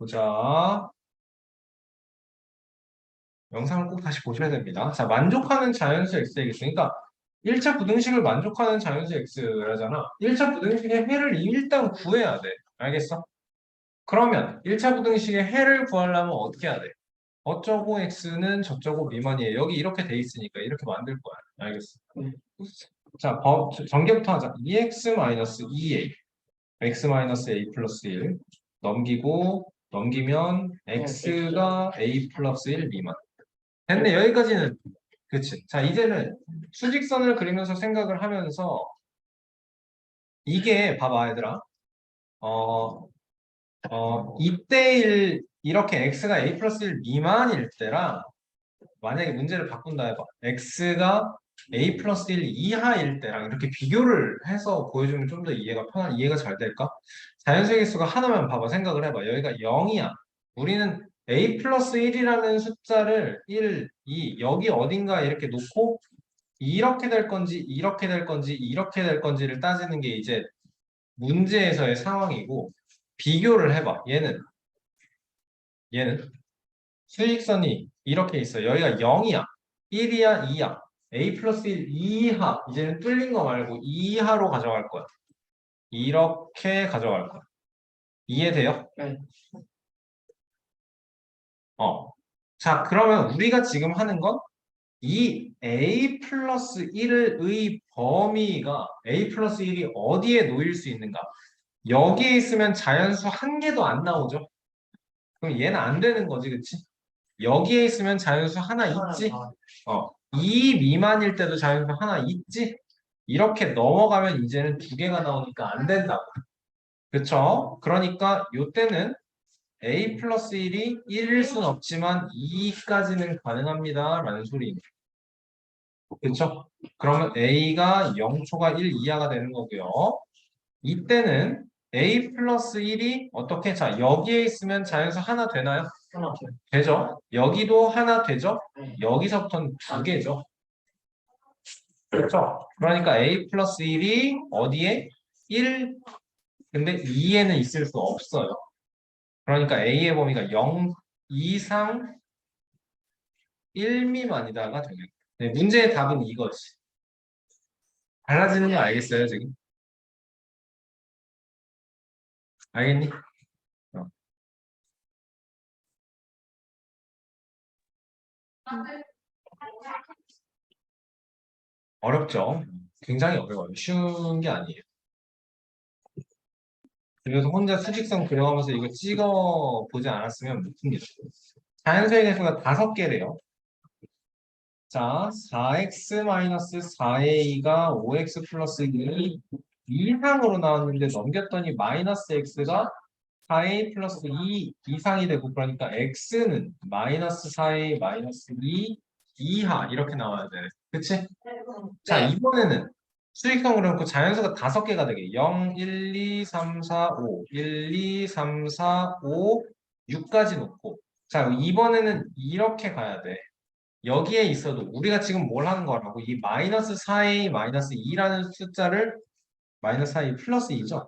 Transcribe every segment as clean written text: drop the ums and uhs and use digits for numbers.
보자. 영상을 꼭 다시 보셔야 됩니다. 자, 만족하는 자연수 x에게 있으니까 1차 부등식을 만족하는 자연수 x라잖아. 1차 부등식의 해를 일단 구해야 돼. 알겠어? 그러면 1차 부등식의 해를 구하려면 어떻게 해야 돼? 어쩌고 x는 저쩌고 미만이에요. 여기 이렇게 돼 있으니까 이렇게 만들 거야. 알겠어? 자, 전개부터 하자. 2x-2a x-a 플러스 1 넘기면 x가 a 플러스 1 미만. 됐네. 여기까지는 그치. 자, 이제는 수직선을 그리면서 생각을 하면서 이게 봐봐 얘들아. 어, 2대1 이렇게 x가 a 플러스 1 미만일 때랑 만약에 문제를 바꾼다 해봐. x가 a 플러스 1 이하일 때랑 이렇게 비교를 해서 보여주면 좀 더 이해가 잘 될까? 자연수의 개수가 하나면 봐봐. 생각을 해봐. 여기가 0이야. 우리는 a 플러스 1이라는 숫자를 1, 2 여기 어딘가 이렇게 놓고 이렇게 될 건지 이렇게 될 건지 이렇게 될 건지를 따지는 게 이제 문제에서의 상황이고 비교를 해봐. 얘는 수직선이 이렇게 있어. 여기가 0이야. 1이야, 2야. a 플러스 1 이하. 이제는 뚫린 거 말고 이하로 가져갈 거야. 이렇게 가져갈 거야. 이해돼요? 네. 자, 그러면 우리가 지금 하는 건 이 a 플러스 1의 범위가 a 플러스 1이 어디에 놓일 수 있는가? 여기에 있으면 자연수 한 개도 안 나오죠? 그럼 얘는 안 되는 거지, 그치? 여기에 있으면 자연수 하나 있지? 2 미만일 때도 자연수 하나 있지? 이렇게 넘어가면 이제는 두 개가 나오니까 안 된다고. 그쵸? 그러니까 요때는 a 플러스 1이 1일 순 없지만 2까지는 가능합니다. 라는 소리입니다. 그쵸? 그러면 a가 0초가 1 이하가 되는 거고요. 이때는 a 플러스 1이 어떻게? 자, 여기에 있으면 자연수 하나 되나요? 하나. 되죠? 여기도 하나 되죠? 네. 여기서부터는 두 개죠. 그렇죠? 그러니까 a 플러스 1이 어디에? 1, 근데 2에는 있을 수 없어요. 그러니까 a의 범위가 0 이상 1 미만이다가 되겠다. 네, 문제의 답은 이거지. 달라지는 거 알겠어요, 지금? 알겠니? 어. 어렵죠? 굉장히 어려워요. 쉬운 게 아니에요. 그래서 혼자 수직선 그려가면서 이거 찍어 보지 않았으면 못 풉니다. 자연수의 개수가 5개래요. 자, 4x-4a가 5x 플러스 2 이상으로 나왔는데 넘겼더니 마이너스 x가 4a 플러스 2 이상이 되고 그러니까 x는 마이너스 4a 마이너스 2 이하 이렇게 나와야 돼. 그치? 자, 이번에는 수익성으로 해놓고 자연수가 5개가 되게 0, 1, 2, 3, 4, 5 1, 2, 3, 4, 5, 6까지 놓고 자, 이번에는 이렇게 가야 돼. 여기에 있어도 우리가 지금 뭘 하는 거라고 이 마이너스 4a 마이너스 2라는 숫자를 마이너스 4a 플러스 2죠.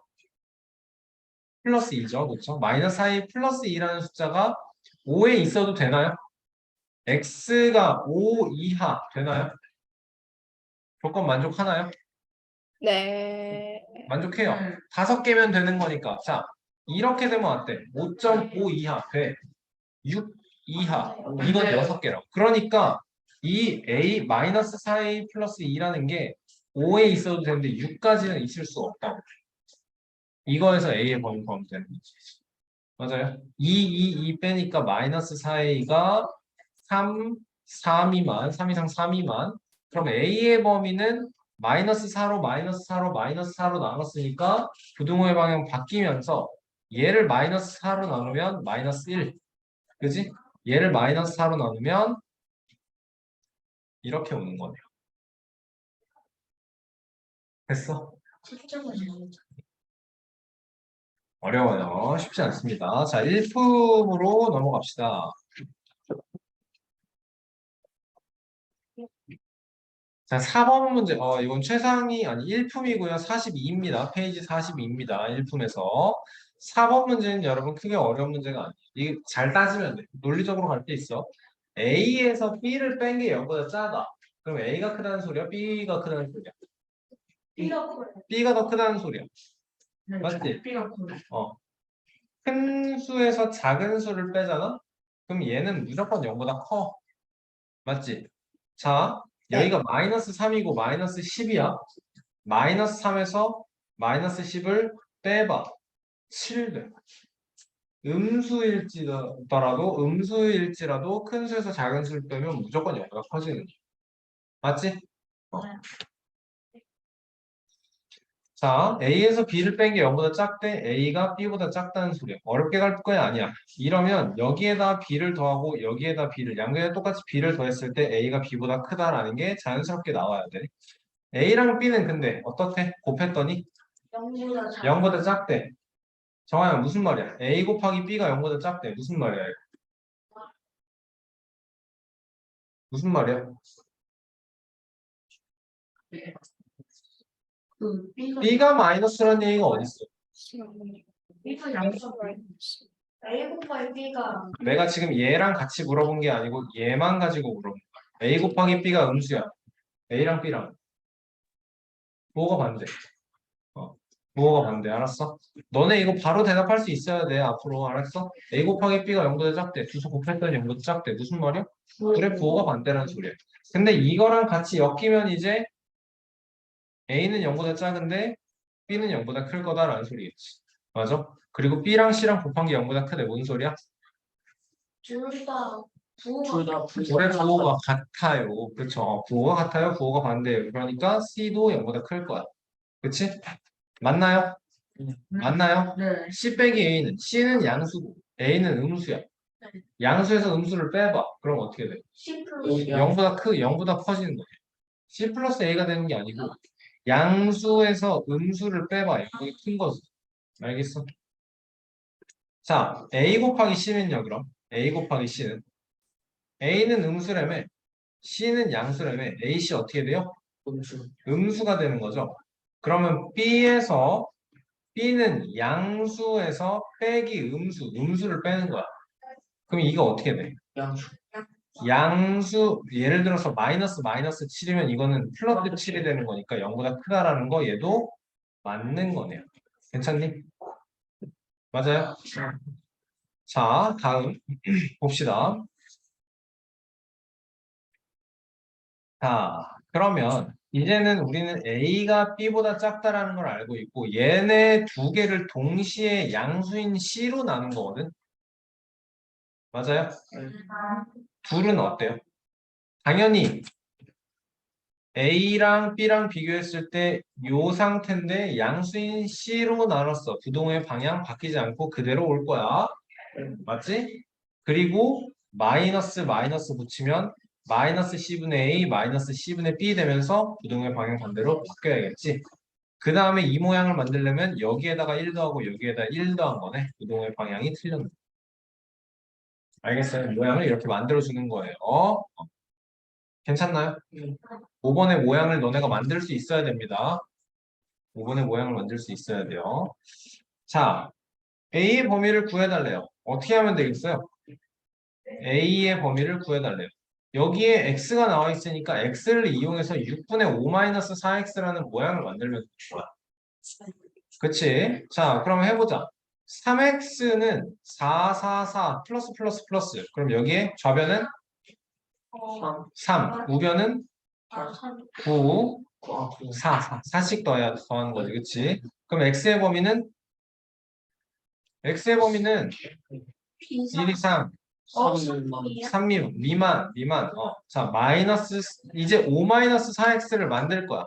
플러스 2죠. 그렇죠? 마이너스 4a 플러스 2라는 숫자가 5에 있어도 되나요? x가 5 이하 되나요? 조건 만족하나요? 네. 만족해요. 5개면 되는 거니까. 자, 이렇게 되면 어때? 5.5 이하 돼. 6 이하. 이건 6개라고. 그러니까 이 a 마이너스 4a 플러스 2라는 게 5에 있어도 되는데 6까지는 있을 수 없다고. 이거에서 a의 범위 구하면 되는 거지. 맞아요. 2 빼니까 마이너스 4a가 3, 4 미만, 3 이상 4 미만. 그럼 a의 범위는 마이너스 4로 마이너스 4로 마이너스 4로 나눴으니까 부등호의 방향 바뀌면서 얘를 마이너스 4로 나누면 마이너스 1. 그지? 얘를 마이너스 4로 나누면 이렇게 오는 거네요. 됐어? 어려워요. 쉽지 않습니다. 자, 1품으로 넘어갑시다. 자, 4번 문제. 이건 최상위, 아니, 1품이고요. 42입니다. 페이지 42입니다. 1품에서. 4번 문제는 여러분 크게 어려운 문제가 아니에요. 이게 잘 따지면 돼. 논리적으로 갈 때 있어. A에서 B를 뺀 게 0보다 작아. 그럼 A가 크다는 소리야? B가 크다는 소리야? B가 커요. B가 더 크다는 소리야. 네, 맞지? B가 커요. 큰 수에서 작은 수를 빼잖아? 그럼 얘는 무조건 0보다 커. 맞지? 자, 네. 여기가 마이너스 3이고 마이너스 10이야. 마이너스 3에서 마이너스 10을 빼봐. 7돼. 음수일지라도 큰 수에서 작은 수를 빼면 무조건 0보다 커지는 거야. 맞지? 자, A에서 B를 뺀 게 0보다 작대 A가 B보다 작다는 소리야. 어렵게 갈 거야? 아니야. 이러면 여기에다 B를 더하고 여기에다 B를 양쪽에 똑같이 B를 더했을 때 A가 B보다 크다라는 게 자연스럽게 나와야 돼. A랑 B는 근데 어떻대? 곱했더니 0보다 작아. 0보다 작대. 정하야 무슨 말이야? A 곱하기 B가 0보다 작대. 무슨 말이야? 이거? 무슨 말이야? B가 마이너스라는 얘기가 어딨어? B가 양수. A 곱하기 B가 내가 지금 얘랑 같이 물어본 게 아니고 얘만 가지고 물어본 거야. A 곱하기 B가 음수야. A랑 B랑. 부호가 반대. 부호가 반대. 알았어? 너네 이거 바로 대답할 수 있어야 돼. 앞으로. 알았어? A 곱하기 B가 0보다 작대. 두수 곱했더니 0보다 작대. 무슨 말이야? 그래, 부호가 반대라는 소리야. 근데 이거랑 같이 엮이면 이제 A는 0보다 작은데 B는 0보다 클 거다라는 소리겠지. 맞아? 그리고 B랑 C랑 곱한 게 0보다 크대. 뭔 소리야? 둘다 둘다 올해 부호가 같아요. 그쵸? 부호가 같아요. 부호가 반대예요. 그러니까 C도 0보다 클 거야. 그치? 맞나요? 맞나요? 네. C 빼기 A는 C는 양수고 A는 음수야. 양수에서 음수를 빼봐. 그럼 어떻게 돼? C 플러스 0보다 커지는 거야. C 플러스 A가 되는 게 아니고 양수에서 음수를 빼봐. 이게 큰 거지. 알겠어? 자, A 곱하기 C는요, 그럼? A 곱하기 C는? A는 음수라며, C는 양수라며, AC 어떻게 돼요? 음수. 음수가 되는 거죠. 그러면 B에서, B는 양수에서 빼기 음수, 음수를 빼는 거야. 그럼 이거 어떻게 돼? 양수. 양수, 예를 들어서 마이너스 7이면 이거는 플러스 7이 되는 거니까 0보다 크다라는 거 얘도 맞는 거네요. 괜찮니? 맞아요? 자, 다음 봅시다. 자, 그러면 이제는 우리는 A가 B보다 작다라는 걸 알고 있고 얘네 두 개를 동시에 양수인 C로 나눈 거거든. 맞아요? 둘은 어때요? 당연히 A랑 B랑 비교했을 때 요 상태인데 양수인 C로 나눴어. 부동의 방향 바뀌지 않고 그대로 올 거야. 맞지? 그리고 마이너스 붙이면 마이너스 C분의 A 마이너스 C분의 B 되면서 부동의 방향 반대로 바뀌어야겠지. 그 다음에 이 모양을 만들려면 여기에다가 1 더하고 여기에다 1 더한 거네. 부동의 방향이 틀렸네. 알겠어요? 모양을 이렇게 만들어주는 거예요. 괜찮나요? 5번의 모양을 너네가 만들 수 있어야 됩니다. 5번의 모양을 만들 수 있어야 돼요. 자, A의 범위를 구해달래요. 어떻게 하면 되겠어요? A의 범위를 구해달래요. 여기에 X가 나와 있으니까 X를 이용해서 6분의 5-4X라는 모양을 만들면 되는 거야. 그치? 자, 그럼 해보자. 3X는 4 플러스. 그럼 여기에 좌변은 3, 우변은 9, 4씩 더하는 거지. 그치? 그럼 X의 범위는 1 이상 3 미만. 자, 이제 5-4x를 만들 거야.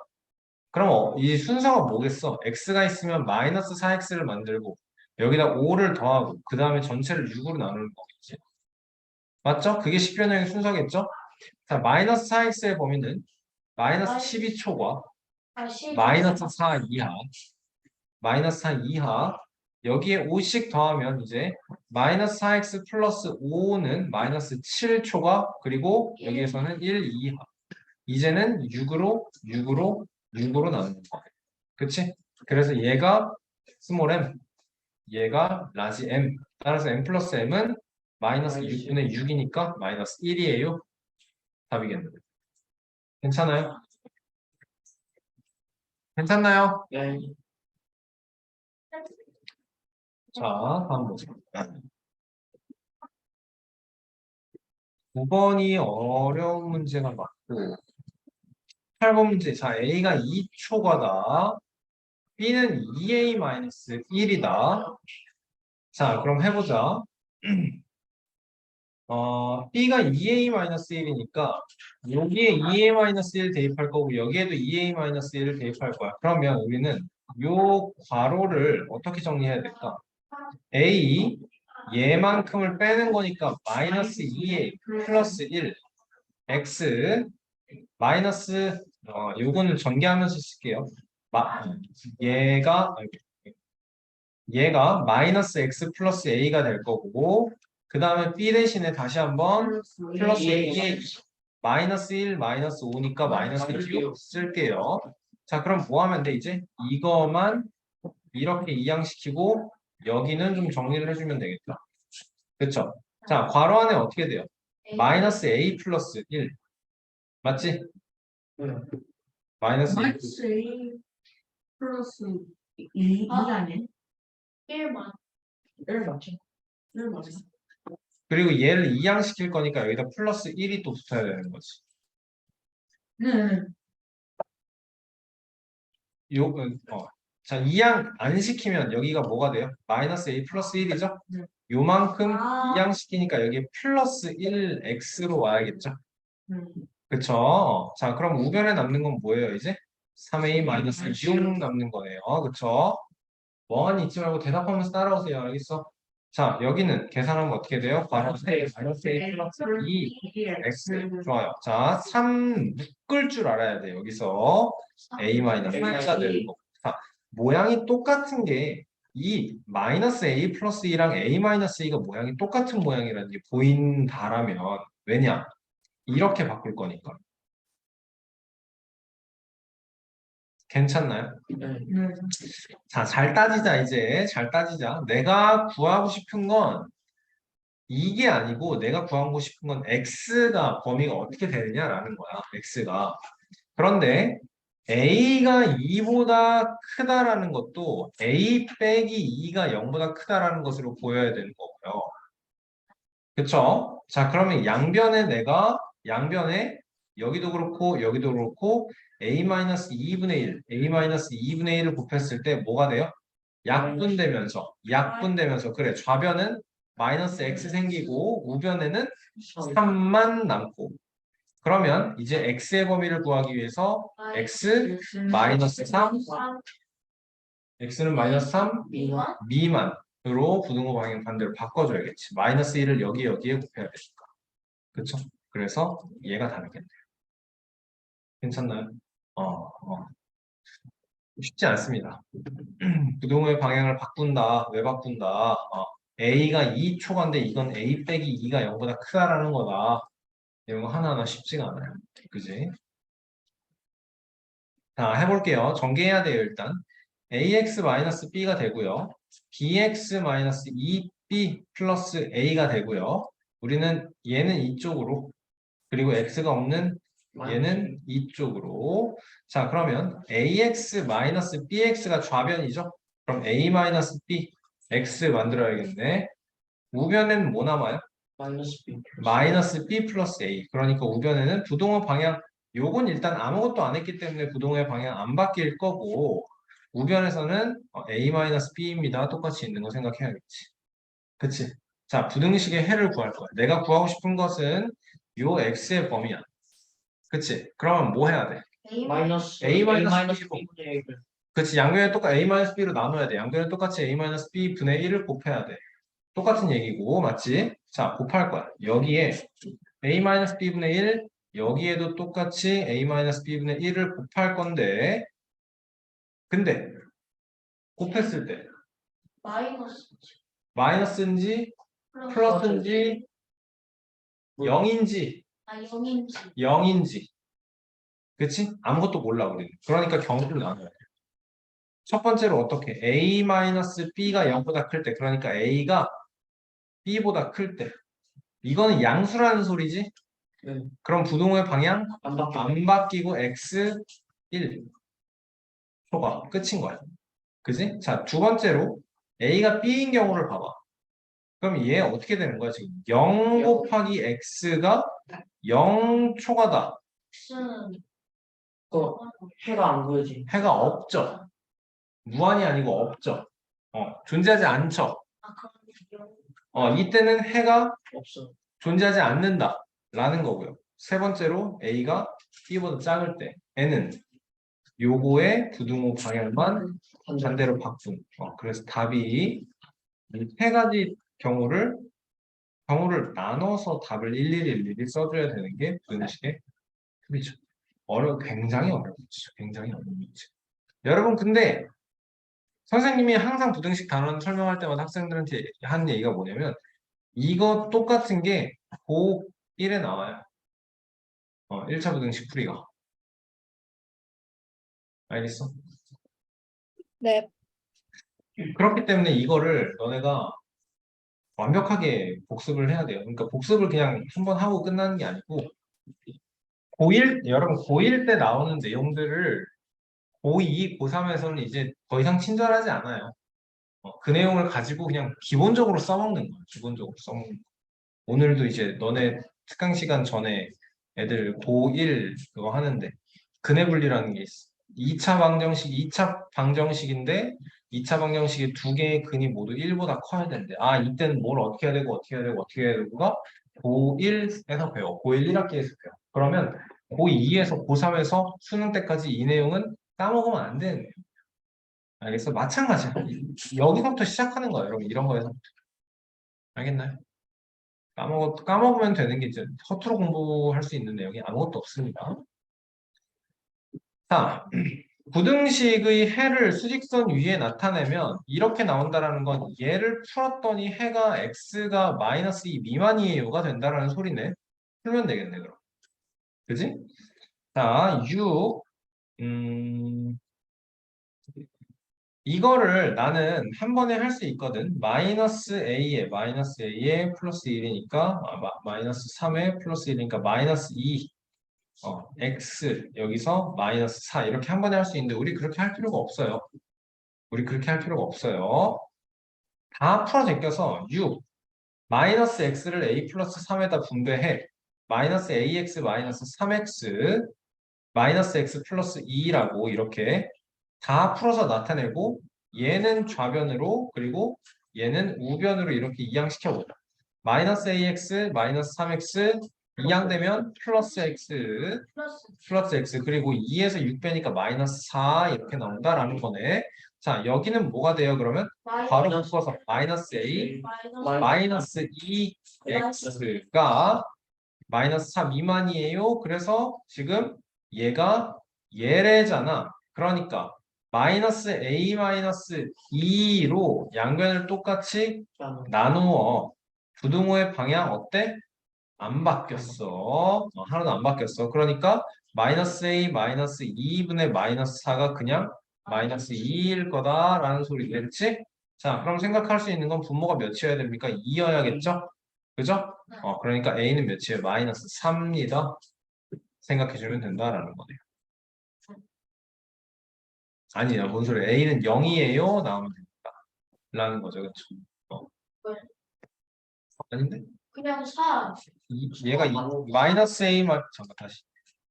그럼 이 순서가 뭐겠어? x가 있으면 -4x를 만들고 여기다 5를 더하고 그 다음에 전체를 6으로 나누는 거겠지. 맞죠? 그게 식변형의 순서겠죠? 자, -4x의 범위는 -12초과 -4 이하 -4 이하 여기에 5씩 더하면 이제 -4x 플러스 5는 -7초가 그리고 여기에서는 1 이하 이제는 6으로 나누는 거예요. 그치? 그래서 얘가 스몰 m 얘가 라지 m. 따라서 m 플러스 m은 마이너스 6분의 6이니까 마이너스 1이에요. 답이겠네요. 괜찮아요? 괜찮나요? 네. 자, 다음 보자. 9번이 어려운 문제가 맞고 8번 문제. 자, A가 2초과다. B는 2A-1이다. 자, 그럼 해보자. B가 2A-1이니까 여기에 2A-1 대입할 거고 여기에도 2A-1을 대입할 거야. 그러면 우리는 요 괄호를 어떻게 정리해야 될까? A 얘만큼을 빼는 거니까 마이너스 2A 플러스 1 X 마이너스 요거는 전개하면서 쓸게요. 얘가 얘가 마이너스 x 플러스 a가 될 거고 그 다음에 b 대신에 다시 한번 플러스 2a 마이너스 1 마이너스 5니까 마이너스 2 쓸게요. 자 그럼 뭐 하면 돼 이제? 이거만 이렇게 이항시키고 여기는 좀 정리를 해주면 되겠다. 그쵸? 자 괄호 안에 어떻게 돼요? 마이너스 a 플러스 1 맞지? 마이너스 1 마이너스 A 플러스 2 아니에요? 1만 1 맞죠? 1 맞아. 그리고 얘를 이항시킬 거니까 여기다 플러스 1이 또 붙어야 되는 거지. 네. 자, 이항 안 시키면 여기가 뭐가 돼요? 마이너스 a 플러스 1이죠? 네. 요만큼 아. 이항시키니까 여기 플러스 1x로 와야겠죠? 네. 그쵸? 자, 그럼 우변에 남는 건 뭐예요, 이제? 3a 마이너스 6 남는 거네요. 그쵸? 멍하니 있지 말고 대답하면서 따라오세요. 알겠어? 자, 여기는 계산하면 어떻게 돼요? 마이너스 a 플러스 2 x. 좋아요. 자, 3 묶을 줄 알아야 돼. 여기서 a 마이너스 1가 되는 거. 자, 모양이 똑같은 게 이 마이너스 a 플러스 2랑 a 마이너스 2가 모양이 똑같은 모양이라는 게 보인다라면 왜냐? 이렇게 바꿀 거니까. 괜찮나요? 네. 자, 잘 따지자, 이제. 잘 따지자. 내가 구하고 싶은 건 이게 아니고 내가 구하고 싶은 건 x가 범위가 어떻게 되느냐라는 거야. x가. 그런데 a가 2보다 크다라는 것도 a 빼기 2가 0보다 크다라는 것으로 보여야 되는 거고요. 그쵸? 자, 그러면 양변에 여기도 그렇고 여기도 그렇고 a-2분의 1, a-2분의 1을 곱했을 때 뭐가 돼요? 약분되면서 그래 좌변은 마이너스 x 생기고 우변에는 3만 남고 그러면 이제 x의 범위를 구하기 위해서 x 마이너스 3 x는 마이너스 3 미만 미만으로 부등호 방향 반대로 바꿔줘야겠지. 마이너스 1을 여기에 곱해야 되니까. 그쵸? 그래서 얘가 다르겠네요. 괜찮나요? 쉽지 않습니다. 부등호의 방향을 바꾼다. 왜 바꾼다? A가 2초간데 이건 A 빼기 2가 0보다 크다라는 거다. 이런 거 하나하나 쉽지가 않아요. 그지? 자, 해볼게요. 전개해야 돼요, 일단. ax-b가 되고요. bx-2b 플러스 a가 되고요. 우리는 얘는 이쪽으로 그리고 x가 없는 얘는 이쪽으로. 자, 그러면 ax-bx가 좌변이죠? 그럼 a-b x 만들어야겠네. 우변에는 뭐 남아요? 마이너스 B. 마이너스 b 플러스 a. 그러니까 우변에는 부동호 방향 요건 일단 아무것도 안 했기 때문에 부동호의 방향 안 바뀔 거고 우변에서는 a-b입니다. 똑같이 있는 거 생각해야겠지. 그치? 자, 부등식의 해를 구할 거야. 내가 구하고 싶은 것은 요 x의 범위야. 그치? 그러면 뭐 해야 돼? 마이너스 A 마이너스 B분의 1을. 그치? 양변에 똑같이 a-b로 나눠야 돼. 양변에 똑같이 a-b 분의 1을 곱해야 돼. 똑같은 얘기고 맞지? 자, 곱할 거야. 여기에 a-b 분의 1 여기에도 똑같이 a-b 분의 1을 곱할 건데 근데 곱했을 때 마이너스 마이너스인지 플러스인지 0인지 0인지 0인지 그치? 아무것도 몰라 우리는. 그러니까 경우를 나눠야 돼. 첫 번째로 어떻게? A-B가 0보다 클 때, 그러니까 A가 B보다 클 때. 이거는 양수라는 소리지? 네. 그럼 부동호의 방향 안 바뀌어. 안 바뀌고 x 1 초과 끝인 거야. 그지? 자, 두 번째로 A가 B인 경우를 봐봐. 그럼 얘 어떻게 되는 거야? 지금 0 곱하기 x가 0 초과다. X는 그 해가 안 보여지. 해가 없죠. 무한이 아니고 없죠. 존재하지 않죠. 그럼 이때는 해가 없어. 존재하지 않는다. 라는 거고요. 세 번째로 A가 B보다 작을 때 N은 요거의 부등호 방향만 반대로 바꾼. 그래서 답이 이 세 가지 경우를 나눠서 답을 일일이 써줘야 되는 게 부등식의 툴이죠. 굉장히 어렵죠. 굉장히 어렵죠. 여러분 근데 선생님이 항상 부등식 단원 설명할 때마다 학생들한테 하는 얘기가 뭐냐면 이거 똑같은 게 고1에 나와요. 1차 부등식 풀이가. 알겠어? 네. 그렇기 때문에 이거를 너네가 완벽하게 복습을 해야 돼요. 그러니까 복습을 그냥 한번 하고 끝나는 게 아니고 여러분 고1 때 나오는 내용들을 고2, 고3에서는 이제 더 이상 친절하지 않아요. 그 내용을 가지고 그냥 기본적으로 써먹는 거예요. 기본적으로 써먹는 거. 오늘도 이제 너네 특강 시간 전에 애들 고1 그거 하는데 근해 분리라는 게 있어. 2차 방정식인데 2차 방정식의 두 개의 근이 모두 1보다 커야 되는데 이때는 뭘 어떻게 해야 되고 어떻게 해야 되고 어떻게 해야 되고가 고1에서 배워. 고1 1학기에서 배워. 그러면 고2에서 고3에서 수능 때까지 이 내용은 까먹으면 안 되는 거예요. 알겠어? 마찬가지야. 여기서부터 시작하는 거예요, 여러분. 이런 거에서. 알겠나요? 까먹으면 되는 게 이제 허투루 공부할 수 있는 내용이 아무것도 없습니다. 자, 부등식의 해를 수직선 위에 나타내면 이렇게 나온다라는 건 얘를 풀었더니 해가 x가 마이너스 2 미만이에요가 된다라는 소리네. 풀면 되겠네, 그럼. 그지? 자, 6. 이거를 나는 한 번에 할 수 있거든. 마이너스 A에 플러스 1이니까 마이너스 3에 플러스 1이니까 마이너스 2 x 여기서 마이너스 4 이렇게 한 번에 할 수 있는데 우리 그렇게 할 필요가 없어요. 우리 그렇게 할 필요가 없어요. 다 풀어 제껴서 6 마이너스 x를 a 플러스 3에다 분배해 마이너스 ax 마이너스 3x 마이너스 x 플러스 2라고 이렇게 다 풀어서 나타내고 얘는 좌변으로 그리고 얘는 우변으로 이렇게 이항시켜보자. 마이너스 ax 마이너스 3x 이항되면 플러스 x 플러스 x 그리고 2에서 6 빼니까 마이너스 4 이렇게 나온다라는 거네. 자 여기는 뭐가 돼요 그러면? 바로 묶어서 마이너스 a 마이너스 2x가 마이너스 4 미만이에요. 그래서 지금 얘가 얘래잖아. 그러니까 마이너스 a 마이너스 2로 양변을 똑같이 나누어 부등호의 방향 어때? 안 바뀌었어. 하나도 안 바뀌었어. 그러니까 마이너스 a 마이너스 2분의 마이너스 4가 그냥 마이너스 2일 거다라는 소리 됐지? 자 그럼 생각할 수 있는 건 분모가 몇이어야 됩니까? 2여야겠죠? 그죠? 그러니까 a는 몇이에요? 마이너스 3입니다. 생각해주면 된다라는 거네요. 아니야, 뭔 소리야? a는 0이에요? 나오면 됩니다. 라는 거죠, 그렇죠? 아닌데? 그냥 4. 얘가 마이너스 a 잠깐 다시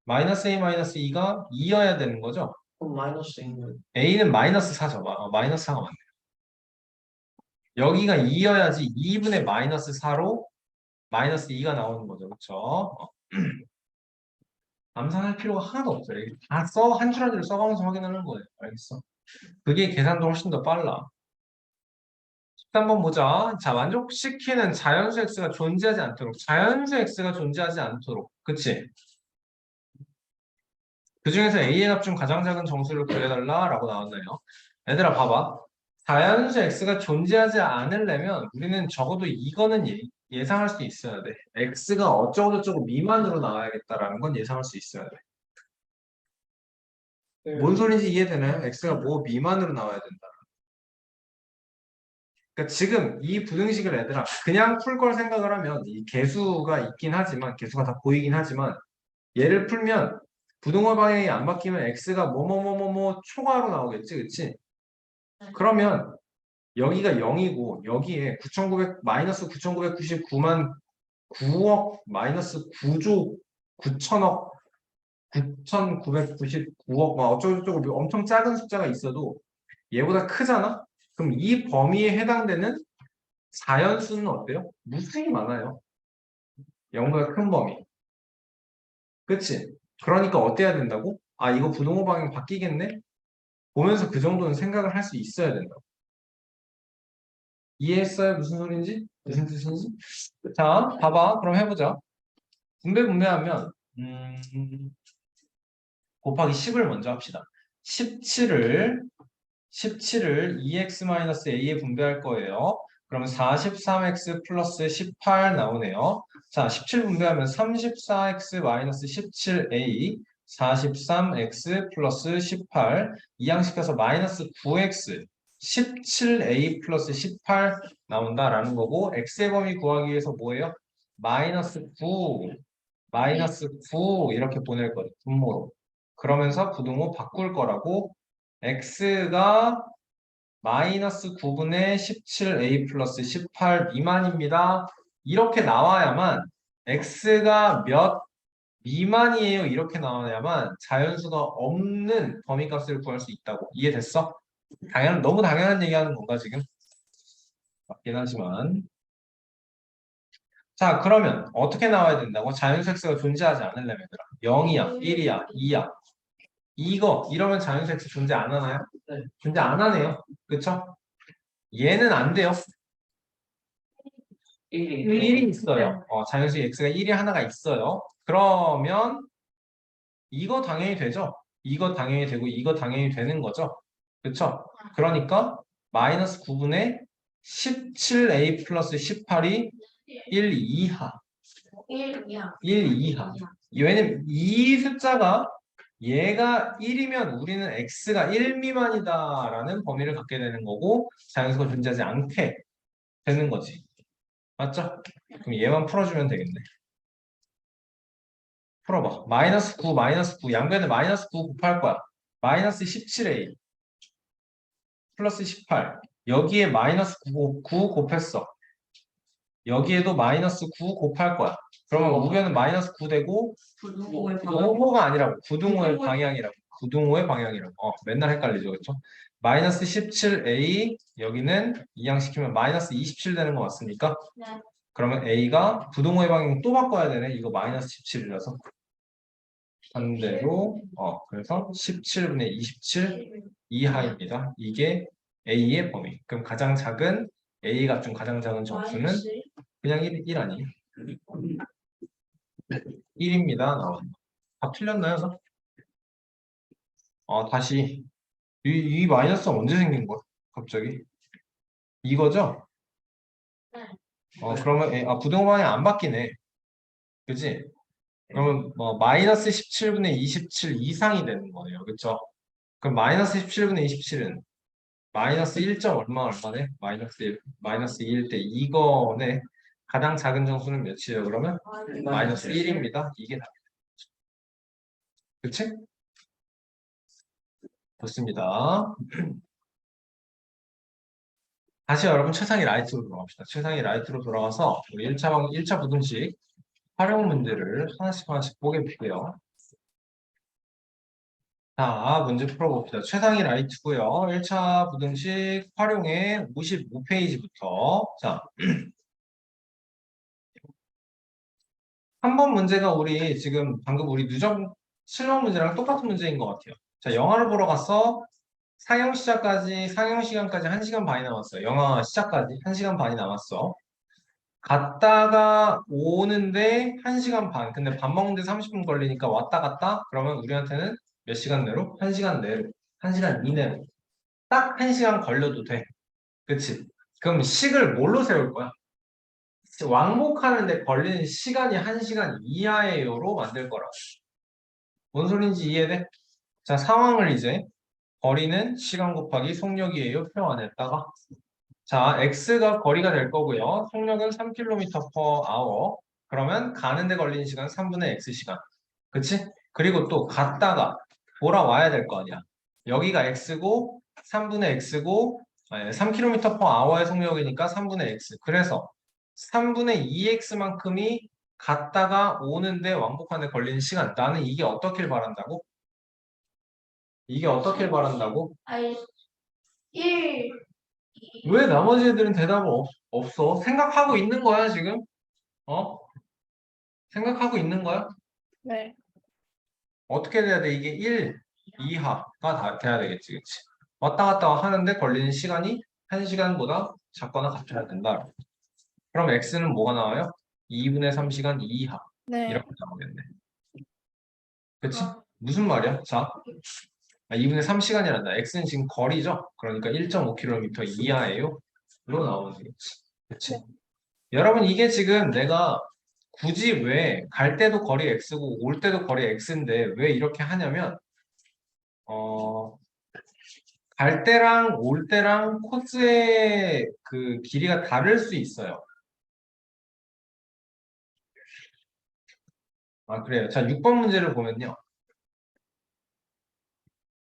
마이너스 a 마이너스 2가 2여야 되는 거죠? 그럼 마이너스 A는 a는 마이너스 4죠. 마이너스 4가 맞네요. 여기가 2여야지 2분의 마이너스 4로 마이너스 2가 나오는 거죠. 그렇죠? 암산할 필요가 하나도 없어요. 한 줄 한 줄 써가면서 확인하는 거예요. 알겠어? 그게 계산도 훨씬 더 빨라. 13번 보자. 자, 만족시키는 자연수 x가 존재하지 않도록. 자연수 x가 존재하지 않도록. 그치? 그 중에서 a의 값 중 가장 작은 정수를 구해달라라고 나왔네요. 얘들아, 봐봐. 자연수 x가 존재하지 않으려면 우리는 적어도 이거는 예상할 수 있어야 돼. x가 어쩌고저쩌고 미만으로 나와야겠다라는 건 예상할 수 있어야 돼. 뭔 소리인지 이해되나요? x가 뭐 미만으로 나와야 된다. 그러니까 지금 이 부등식을 얘들아 그냥 풀 걸 생각을 하면 이 개수가 있긴 하지만 개수가 다 보이긴 하지만 얘를 풀면 부등호 방향이 안 바뀌면 x가 뭐뭐뭐뭐뭐 초과로 나오겠지, 그치? 그러면 여기가 0이고 여기에 9,900 마이너스 9,999만 9억 마이너스 9조 9천억 9,999억 막 어쩌고저쩌고 엄청 작은 숫자가 있어도 얘보다 크잖아? 그럼 이 범위에 해당되는 자연수는 어때요? 무수히 많아요. 0보다 큰 범위. 그치? 그러니까 어때야 된다고? 아, 이거 부동호 방향 바뀌겠네? 보면서 그 정도는 생각을 할 수 있어야 된다고. 이해했어요? 무슨 소린지? 무슨 뜻인지? 자, 봐봐. 그럼 해보자. 분배하면 곱하기 10을 먼저 합시다. 17을 2x-a에 분배할 거예요. 그러면 43x 플러스 18 나오네요. 자, 17 분배하면 34x-17a 43x 플러스 18 이항시켜서 마이너스 9x 17a 플러스 18 나온다라는 거고 x의 범위 구하기 위해서 뭐예요? 마이너스 9 이렇게 보낼 거예요. 분모로. 그러면서 부등호 바꿀 거라고 x가 마이너스 9분의 17a 플러스 18 미만입니다. 이렇게 나와야만 x가 몇 미만이에요. 이렇게 나와야만 자연수가 없는 범위값을 구할 수 있다고. 이해됐어? 너무 당연한 얘기하는 건가 지금? 맞긴 하지만. 자, 그러면 어떻게 나와야 된다고? 자연수 x가 존재하지 않으려면 얘들아. 0이야, 1이야, 2야. 이러면 자연수 x 존재 안 하나요? 네. 존재 안 하네요. 그쵸? 얘는 안 돼요. 1이 있어요. 자연수 x가 1이 하나가 있어요. 그러면 이거 당연히 되죠? 이거 당연히 되고 이거 당연히 되는 거죠? 그쵸? 그러니까 마이너스 9분의 17a 플러스 18이 1 이하. 1 이하. 1 이하. 왜냐면 이 숫자가 얘가 1이면 우리는 x가 1 미만이다라는 범위를 갖게 되는 거고 자연수가 존재하지 않게 되는 거지. 맞죠? 그럼 얘만 풀어주면 되겠네. 풀어봐. 마이너스 9, 마이너스 9. 양변에 마이너스 9 곱할 거야. 마이너스 17a 플러스 18. 여기에 마이너스 9 곱했어. 여기에도 마이너스 9 곱할 거야. 그러면 우변은 마이너스 9 되고 부등호가 아니라고. 부등호의 방향이라고. 부등호의 방향이라고. 맨날 헷갈리죠. 그렇죠? 마이너스 17a 여기는 이항시키면 마이너스 27 되는 거 맞습니까? 네. 그러면 a가 부등호의 방향 또 바꿔야 되네. 이거 마이너스 17이라서. 반대로 그래서 17분의 27 이하입니다. 이게 a의 범위. 그럼 가장 작은 a가 좀 가장 작은 정수는 그냥 1 아니에요? 1입니다. 나왔네. 다 틀렸나요? 저? 다시 이 마이너스가 언제 생긴 거야? 갑자기 이거죠? 네. 그러면 부등호 방향 안 바뀌네. 그지? 그러면 마이너스 17분의 27 이상이 되는 거예요. 그렇죠? 그럼 마이너스 17분의 27은 마이너스 1. 얼마네? 마이너스 1. 마이너스 2일 때 이거네. 가장 작은 정수는 몇이에요? 그러면 마이너스 1입니다. 이게 답이다. 그치? 좋습니다. 다시 여러분 최상위 라이트로 돌아갑시다. 최상위 라이트로 돌아가서 우리 1차 부등식 활용 문제를 하나씩 보게볼게요. 자, 문제 풀어봅시다. 최상위 라이트고요. 1차 부등식 활용의 55페이지부터 자, 3번 문제가 우리 지금 방금 우리 누적 실험 문제랑 똑같은 문제인 것 같아요. 자, 영화를 보러 가서 상영 시간까지 1시간 반이 남았어요. 영화 시작까지 1시간 반이 남았어. 갔다가 오는데 1시간 반. 근데 밥 먹는데 30분 걸리니까 왔다 갔다? 그러면 우리한테는 몇 시간 내로? 1시간 내로. 1시간 이내로. 딱 1시간 걸려도 돼. 그치? 그럼 식을 뭘로 세울 거야? 왕복하는데 걸리는 시간이 1시간 이하예요로 만들 거라고. 뭔 소린지 이해돼? 자, 상황을 이제 거리는 시간 곱하기 속력이에요. 표 안에다가. 자, x가 거리가 될 거고요. 속력은 3km/h. 그러면 가는데 걸리는 시간 3분의 x시간. 그치? 그리고 또 갔다가 돌아와야 될 거 아니야. 여기가 x고 3분의 x고 3km/h의 속력이니까 3분의 x. 그래서 3분의 2x만큼이 갔다가 오는데 왕복하는데 걸리는 시간. 나는 이게 어떻길 바란다고? 이게 어떻길 바란다고? 아니 1, 왜 나머지 애들은 대답을 없어? 생각하고 있는 거야, 지금? 어? 생각하고 있는 거야? 네. 어떻게 돼야 돼? 이게 1 이하가 다 돼야 되겠지, 그치? 왔다 갔다 하는데 걸리는 시간이 1시간보다 작거나 같아야 된다. 그럼 x는 뭐가 나와요? 2분의 3시간 이하. 네. 이렇게 나오겠네. 그치? 어. 무슨 말이야? 자, 2분의 3시간이란다. x는 지금 거리죠? 그러니까 1.5km 이하예요. 로 나오면 되겠지. 그치? 네. 여러분, 이게 지금 내가 굳이 왜 갈 때도 거리 x고 올 때도 거리 x인데 왜 이렇게 하냐면 갈 때랑 올 때랑 코스의 그 길이가 다를 수 있어요. 아, 그래요. 자, 6번 문제를 보면요.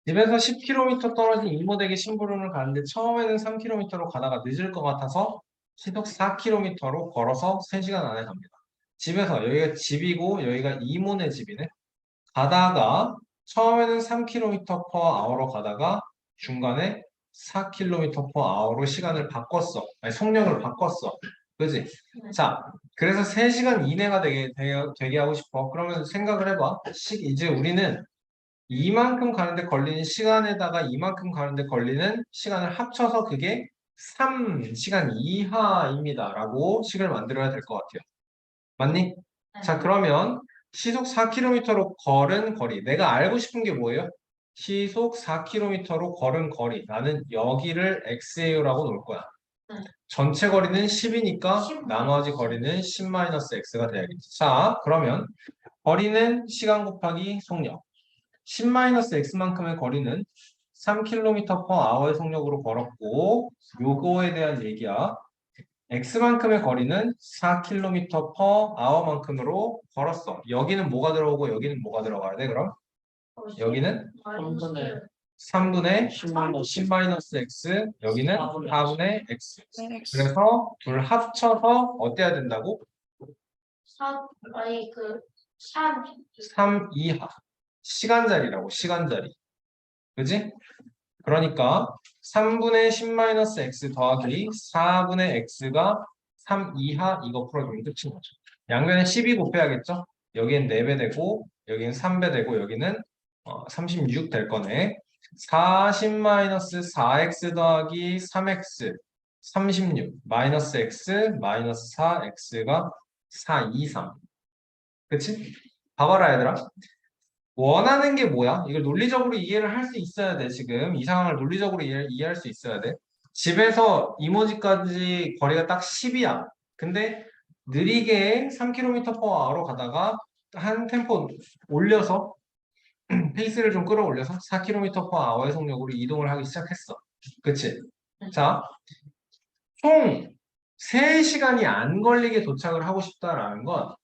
집에서 10km 떨어진 이모댁의 심부름을 가는데 처음에는 3km로 가다가 늦을 것 같아서 시속 4km로 걸어서 3시간 안에 갑니다. 집에서 여기가 집이고 여기가 이모네 집이네. 가다가 처음에는 3km/h로 가다가 중간에 4km/h로 시간을 바꿨어. 아니, 속력을 바꿨어. 그지? 자, 그래서 3시간 이내가 되게 하고 싶어. 그러면 생각을 해봐. 이제 우리는 이만큼 가는데 걸리는 시간에다가 이만큼 가는데 걸리는 시간을 합쳐서 그게 3시간 이하입니다. 라고 식을 만들어야 될 것 같아요. 맞니? 자, 그러면 시속 4km로 걸은 거리. 내가 알고 싶은 게 뭐예요? 시속 4km로 걸은 거리. 나는 여기를 xAU라고 놓을 거야. 네. 전체 거리는 10이니까 10 나머지 거리는 10-x가 돼야겠지. 자, 그러면 거리는 시간 곱하기 속력. 10-x만큼의 거리는 3km/h의 속력으로 걸었고 요거에 대한 얘기야. x만큼의 거리는 4km/h만큼으로 걸었어. 여기는 뭐가 들어오고 여기는 뭐가 들어가야 돼, 그럼? 여기는 3분의 10-x, 여기는 4분의 x. 네. 그래서 둘 합쳐서 어때야 된다고? 3, 아니 3, 3 이하. 시간자리라고, 시간자리. 그지? 그러니까 3분의 10-x 더하기 4분의 x가 3 이하 이거 풀어주면 끝인 거죠. 양변에 12 곱해야겠죠? 여기는 4배 되고 여기는 3배 되고 여기는 36 될 거네. 40-4x 더하기 3x 36 마이너스 x 마이너스 4x가 4, 2, 3. 그치? 봐봐라 얘들아. 원하는 게 뭐야? 이걸 논리적으로 이해를 할 수 있어야 돼, 지금. 이 상황을 논리적으로 이해할 수 있어야 돼. 집에서 이모지까지 거리가 딱 10이야. 근데 느리게 3km/h로 가다가 한 템포 올려서 페이스를 좀 끌어올려서 4km/h의 속력으로 이동을 하기 시작했어. 그치? 자, 총 3시간이 안 걸리게 도착을 하고 싶다라는 건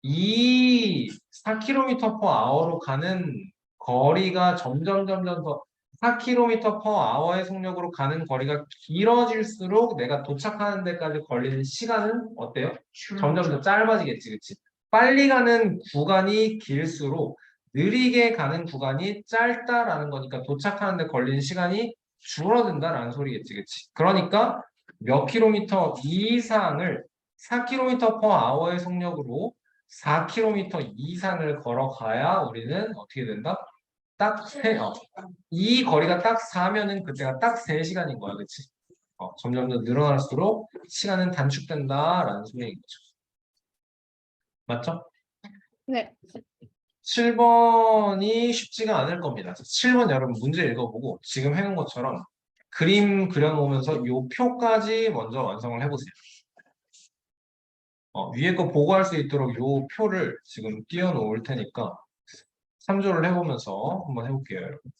이 4km/h로 가는 거리가 점점 더 4km/h의 속력으로 가는 거리가 길어질수록 내가 도착하는 데까지 걸리는 시간은 어때요? 점점 더 짧아지겠지, 그치? 빨리 가는 구간이 길수록 느리게 가는 구간이 짧다라는 거니까 도착하는 데 걸리는 시간이 줄어든다라는 소리겠지, 그치? 그러니까 몇 킬로미터 이상을 4km/h의 속력으로 4km 이상을 걸어가야 우리는 어떻게 된다? 이 거리가 딱 4면은 그때가 딱 3시간인 거야, 그치? 점점 더 늘어날수록 시간은 단축된다라는 소리인 거죠. 맞죠? 네. 7번이 쉽지가 않을 겁니다. 7번 여러분 문제 읽어보고 지금 해놓은 것처럼 그림 그려놓으면서 이 표까지 먼저 완성을 해보세요. 위에 거 보고할 수 있도록 이 표를 지금 띄워 놓을 테니까 참조를 해보면서 한번 해볼게요, 여러분.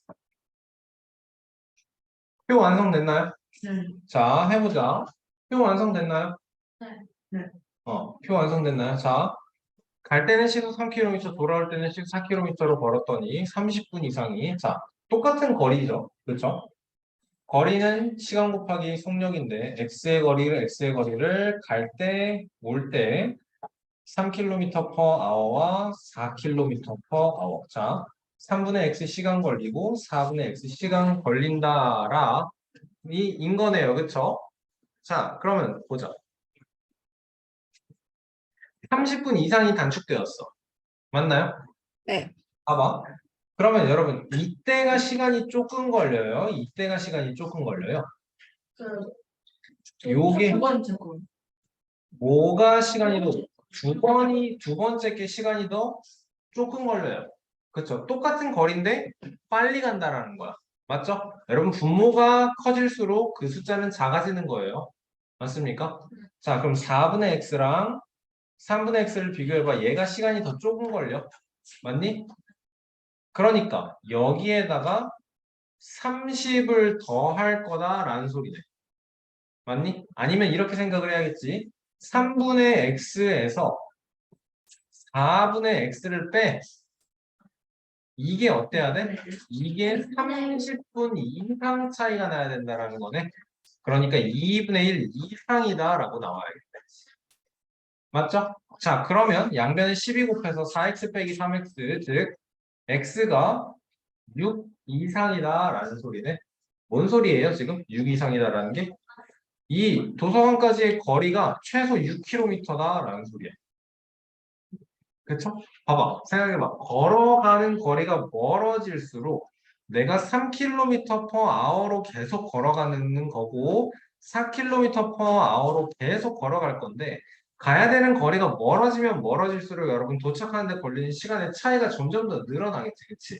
표 완성됐나요? 네. 자, 해보자. 표 완성됐나요? 네. 표 완성됐나요? 자, 갈 때는 시속 3km, 돌아올 때는 시속 4km로 걸었더니 30분 이상이, 자, 똑같은 거리죠. 그렇죠? 거리는 시간 곱하기 속력인데 x의 거리를 갈 때, 올 때 3km per hour와 4km per hour. 자, 3분의 x 시간 걸리고 4분의 x 시간 걸린다라 인 거네요. 그쵸? 자, 그러면 보자. 30분 이상이 단축되었어. 맞나요? 네. 봐봐. 그러면 여러분, 이때가 시간이 조금 걸려요? 이때가 시간이 조금 걸려요? 요게 두 번째 거. 뭐가 시간이 더, 두 번째 게 시간이 더 조금 걸려요. 그쵸? 똑같은 거리인데 빨리 간다라는 거야. 맞죠? 여러분, 분모가 커질수록 그 숫자는 작아지는 거예요. 맞습니까? 자, 그럼 4분의 x랑 3분의 x를 비교해봐. 얘가 시간이 더 조금 걸려. 맞니? 그러니까 여기에다가 30을 더 할 거다라는 소리네. 맞니? 아니면 이렇게 생각을 해야겠지. 3분의 x에서 4분의 x를 빼. 이게 어때야 돼? 이게 30분 이상 차이가 나야 된다라는 거네. 그러니까 2분의 1 이상이다라고 나와야겠다. 맞죠? 자, 그러면 양변을 12 곱해서 4x 빼기 3x, 즉 x가 6 이상이다라는 소리네. 뭔 소리예요, 지금? 6 이상이다라는 게? 이 도서관까지의 거리가 최소 6km다라는 소리야. 그쵸? 봐봐. 생각해봐. 걸어가는 거리가 멀어질수록 내가 3km per hour로 계속 걸어가는 거고 4km per hour로 계속 걸어갈 건데 가야 되는 거리가 멀어지면 멀어질수록 여러분 도착하는 데 걸리는 시간의 차이가 점점 더 늘어나겠지. 그치?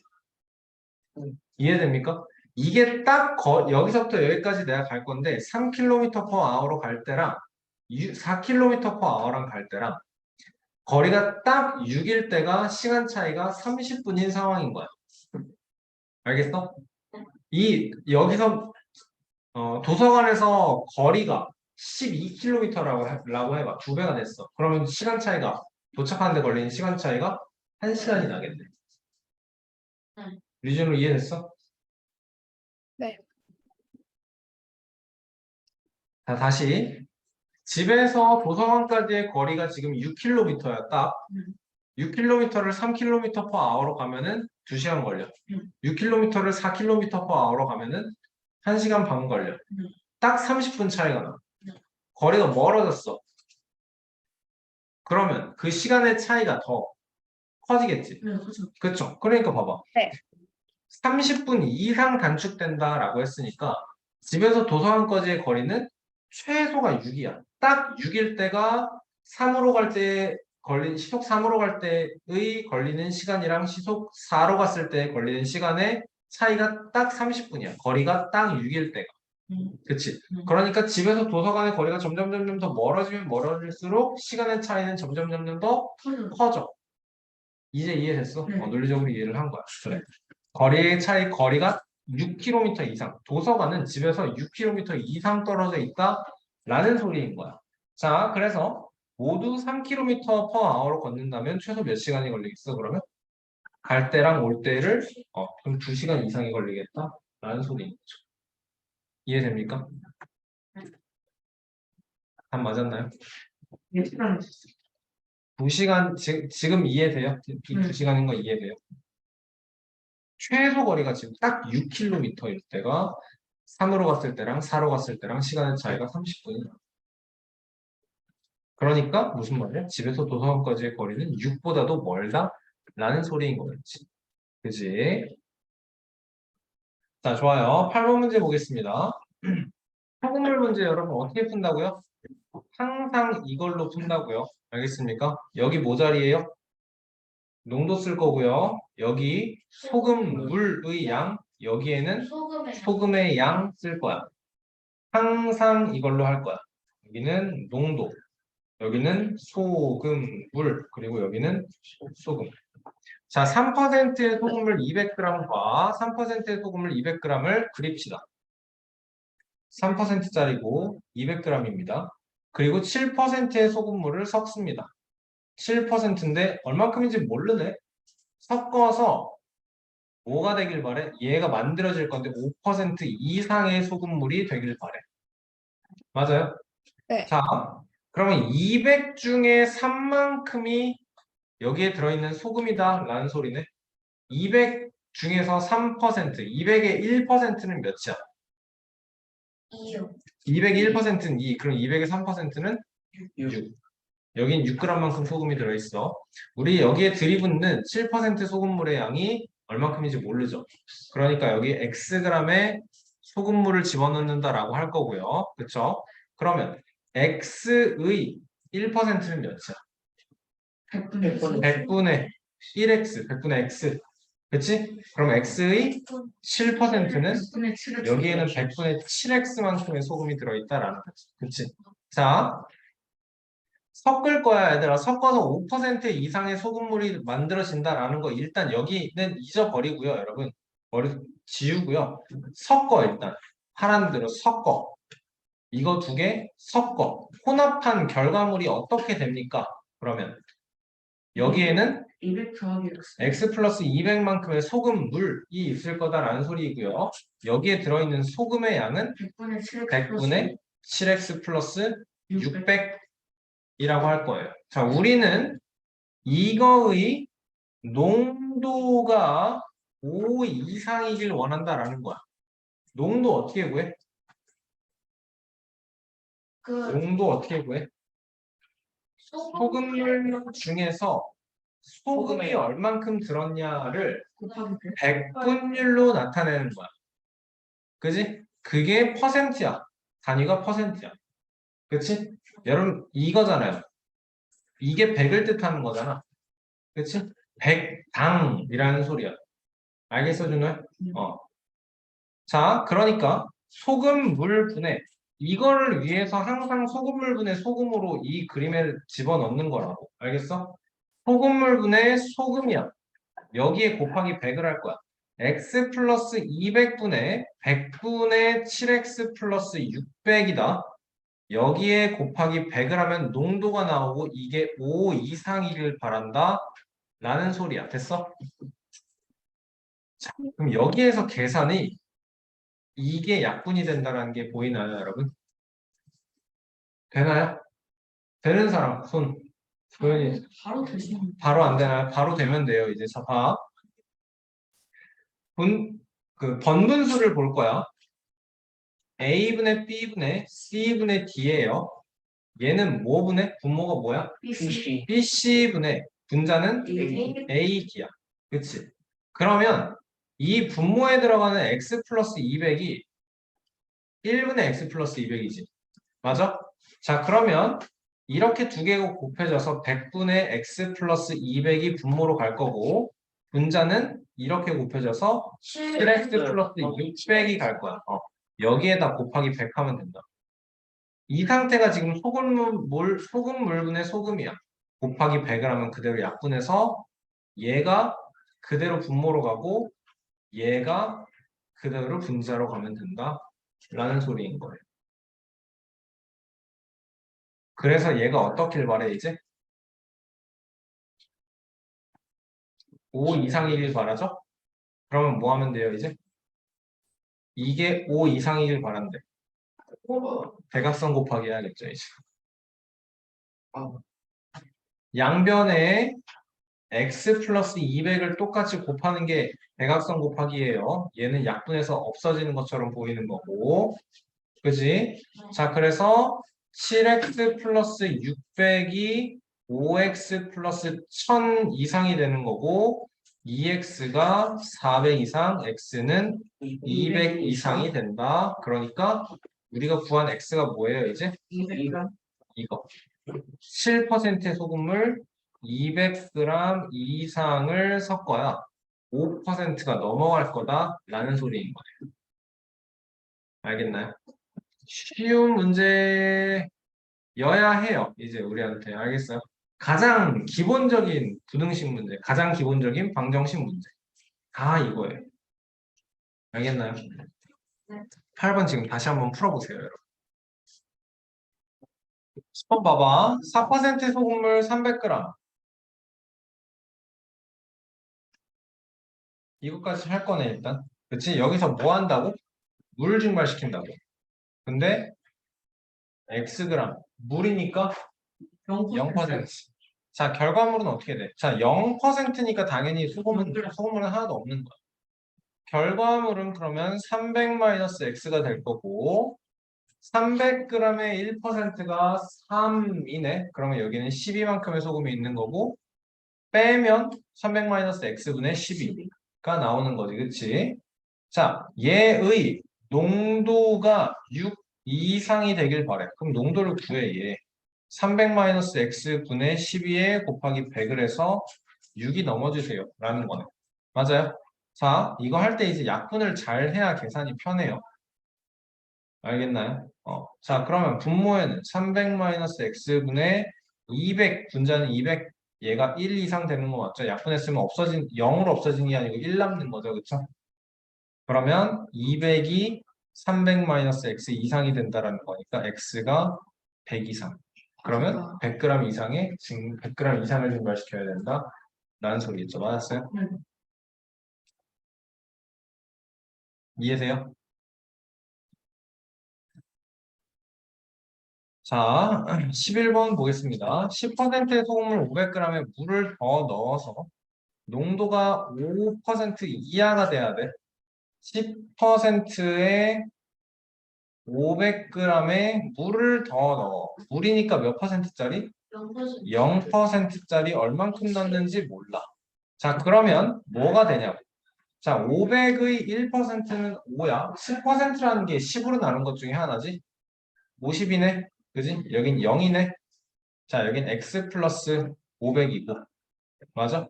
이해됩니까? 이게 딱 여기서부터 여기까지 내가 갈 건데 3km per hour로 갈 때랑 4km per hour랑 갈 때랑 거리가 딱 6일 때가 시간 차이가 30분인 상황인 거야. 알겠어? 여기서 도서관에서 거리가 12km라고 해봐. 2배가 됐어. 그러면 시간 차이가 도착하는 데 걸리는 시간 차이가 1시간이 나겠네. 리준으로 이해됐어? 네. 자, 다시 집에서 도서관까지의 거리가 지금 6km야. 딱 6km를 3km per hour로 가면은 2시간 걸려. 6km를 4km per hour로 가면은 1시간 반 걸려. 딱 30분 차이가 나. 거리가 멀어졌어. 그러면 그 시간의 차이가 더 커지겠지. 그쵸? 그러니까 봐봐. 네. 30분 이상 단축된다라고 했으니까 집에서 도서관까지의 거리는 최소가 6이야. 딱 6일 때가 3으로 갈 때 시속 3으로 갈 때의 걸리는 시간이랑 시속 4로 갔을 때 걸리는 시간의 차이가 딱 30분이야. 거리가 딱 6일 때가. 그치? 그러니까 집에서 도서관의 거리가 점점 더 멀어지면 멀어질수록 시간의 차이는 점점 더 커져. 이제 이해됐어? 논리적으로 이해를 한 거야. 그래. 거리의 차이, 거리가 6km 이상. 도서관은 집에서 6km 이상 떨어져 있다라는 소리인 거야. 자, 그래서 모두 3km per hour로 걷는다면 최소 몇 시간이 걸리겠어? 그러면 갈 때랑 올 때를 그럼 2시간 이상이 걸리겠다라는 소리인 거죠. 이해됩니까? 답 맞았나요? 2시간 지금 이해돼요? 2시간인 거 이해돼요? 최소 거리가 지금 딱 6km일 때가 3으로 갔을 때랑 4로 갔을 때랑 시간의 차이가 30분이야. 그러니까 무슨 말이야? 집에서 도서관까지의 거리는 6보다도 멀다? 라는 소리인 거겠지. 그지? 자, 좋아요. 8번 문제 보겠습니다. 8번 문제 여러분 어떻게 푼다고요? 항상 이걸로 푼다고요. 알겠습니까? 여기 뭐 자리예요? 농도 쓸 거고요. 여기 소금, 물의 양, 여기에는 소금에 소금의 양 쓸 거야. 항상 이걸로 할 거야. 여기는 농도, 여기는 소금, 물, 그리고 여기는 소금. 자, 3%의 소금물 200g과 3%의 소금물 200g을 그립시다. 3%짜리고 200g입니다. 그리고 7%의 소금물을 섞습니다. 7%인데 얼만큼인지 모르네. 섞어서 뭐가 되길 바래? 얘가 만들어질 건데 5% 이상의 소금물이 되길 바래. 맞아요? 네. 자, 그러면 200 중에 3만큼이 여기에 들어있는 소금이다 라는 소리네. 200 중에서 3%, 200의 1%는 몇이야? 2요. 200의 1%는 2, 그럼 200의 3%는 6. 여긴 6g만큼 소금이 들어있어. 우리 여기에 들이붓는 7% 소금물의 양이 얼만큼인지 모르죠. 그러니까 여기 xg의 소금물을 집어넣는다라고 할 거고요. 그쵸? 그러면 x의 1%는 몇이야? 100분의 1x, 100분의 x. 그치? 그럼 x의 7%는 여기에는 100분의 7x만큼의 소금이 들어있다라는 거지. 그치? 자, 섞을 거야, 얘들아. 섞어서 5% 이상의 소금물이 만들어진다라는 거 일단 여기는 잊어버리고요, 여러분. 머리 지우고요. 섞어, 일단. 하라는 대로 섞어. 이거 두 개 섞어. 혼합한 결과물이 어떻게 됩니까? 그러면 여기에는 200 더하기 x 플러스 200만큼의 소금물이 있을 거다라는 소리이고요. 여기에 들어있는 소금의 양은 100분의 7x 플러스 600이라고 할 거예요. 자, 우리는 이거의 농도가 5 이상이길 원한다라는 거야. 농도 어떻게 구해? 그 농도 어떻게 구해? 소금물 중에서 소금이 얼만큼 들었냐를 곱하기 백분율로 나타내는 거야. 그지? 그게 퍼센트야. 단위가 퍼센트야. 그치? 여러분, 이거잖아요. 이게 100을 뜻하는 거잖아. 그치? 100당이라는 소리야. 알겠어, 준호야? 자, 그러니까 소금물 분해. 이거를 위해서 항상 소금물 분해 소금으로 이 그림에 집어넣는 거라고. 알겠어? 소금물 분해 소금이야. 여기에 곱하기 100을 할 거야. x 플러스 200분의 100분의 7x 플러스 600이다. 여기에 곱하기 100을 하면 농도가 나오고 이게 5 이상이길 바란다. 라는 소리야. 됐어? 자, 그럼 여기에서 계산이 이게 약분이 된다는 게 보이나요, 여러분? 되나요? 되는 사람, 손. 조연이 바로 되시는 바로 안 되나요? 바로 되면 돼요. 이제 자, 봐. 번분수를 볼 거야. A분의 B분의 C분의 D예요. 얘는 뭐 분의? 분모가 뭐야? BC BC분의 분자는 AD야. 그치? 그러면 이 분모에 들어가는 X 플러스 200이 1분의 X 플러스 200이지. 맞아? 자, 그러면 이렇게 두 개가 곱해져서 100분의 X 플러스 200이 분모로 갈 거고 분자는 이렇게 곱해져서 7X 플러스 600이 갈 거야. 여기에다 곱하기 100 하면 된다. 이 상태가 지금 소금물분의 소금이야. 곱하기 100을 하면 그대로 약분해서 얘가 그대로 분모로 가고 얘가 그대로 분자로 가면 된다. 라는 소리인 거예요. 그래서 얘가 어떻길 바래 이제? 5 이상이길 바라죠? 그러면 뭐 하면 돼요 이제? 이게 5 이상이길 바란대. 대각선 곱하기 해야겠죠 이제. 양변에 x 플러스 200을 똑같이 곱하는 게 대각선 곱하기예요. 얘는 약분해서 없어지는 것처럼 보이는 거고. 그지? 자, 그래서 7x 플러스 600이 5x 플러스 1000 이상이 되는 거고 2x가 400 이상, x는 200 이상이 된다. 그러니까 우리가 구한 x가 뭐예요, 이제? 200g 이거. 7%의 소금물 200g 이상을 섞어야 5%가 넘어갈 거다라는 소리인 거예요. 알겠나요? 쉬운 문제여야 해요. 이제 우리한테. 알겠어요? 가장 기본적인 부등식 문제, 가장 기본적인 방정식 문제. 다 이거예요. 알겠나요? 네. 8번 지금 다시 한번 풀어보세요, 여러분. 10번 봐봐. 4% 소금물 300g. 이것까지 할 거네, 일단. 그치? 여기서 뭐 한다고? 물 증발시킨다고. 근데 Xg. 물이니까 0%. 자, 결과물은 어떻게 돼? 자, 0%니까 당연히 소금물은 하나도 없는 거야. 결과물은 그러면 300-X가 될 거고, 300g의 1%가 3이네. 그러면 여기는 12만큼의 소금이 있는 거고, 빼면 300-X분의 12가 나오는 거지. 그치? 자, 얘의 농도가 6 이상이 되길 바래. 그럼 농도를 구해, 얘. 300-X분의 12에 곱하기 100을 해서 6이 넘어주세요. 라는 거네. 맞아요? 자, 이거 할 때 이제 약분을 잘 해야 계산이 편해요. 알겠나요? 자, 그러면 분모에는 300-X분의 200, 분자는 200, 얘가 1 이상 되는 거 맞죠? 약분했으면 0으로 없어진 게 아니고 1 남는 거죠. 그쵸? 그러면 200이 300-X 이상이 된다라는 거니까 X가 100 이상. 그러면 100g 이상의 100g 이상을 증발시켜야 된다. 라는 소리겠죠. 맞았어요? 네. 이해돼요? 자, 11번 보겠습니다. 10%의 소금물 500g에 물을 더 넣어서 농도가 5% 이하가 돼야 돼. 10%에 500g에 물을 더 넣어. 물이니까 몇 %짜리? 0%짜리 얼만큼 넣는지 몰라. 자, 그러면 뭐가 되냐고. 자, 500의 1%는 5야. 10%라는 게 10으로 나눈 것 중에 하나지. 50이네. 그지? 여긴 0이네. 자, 여긴 x 플러스 500이고. 맞아?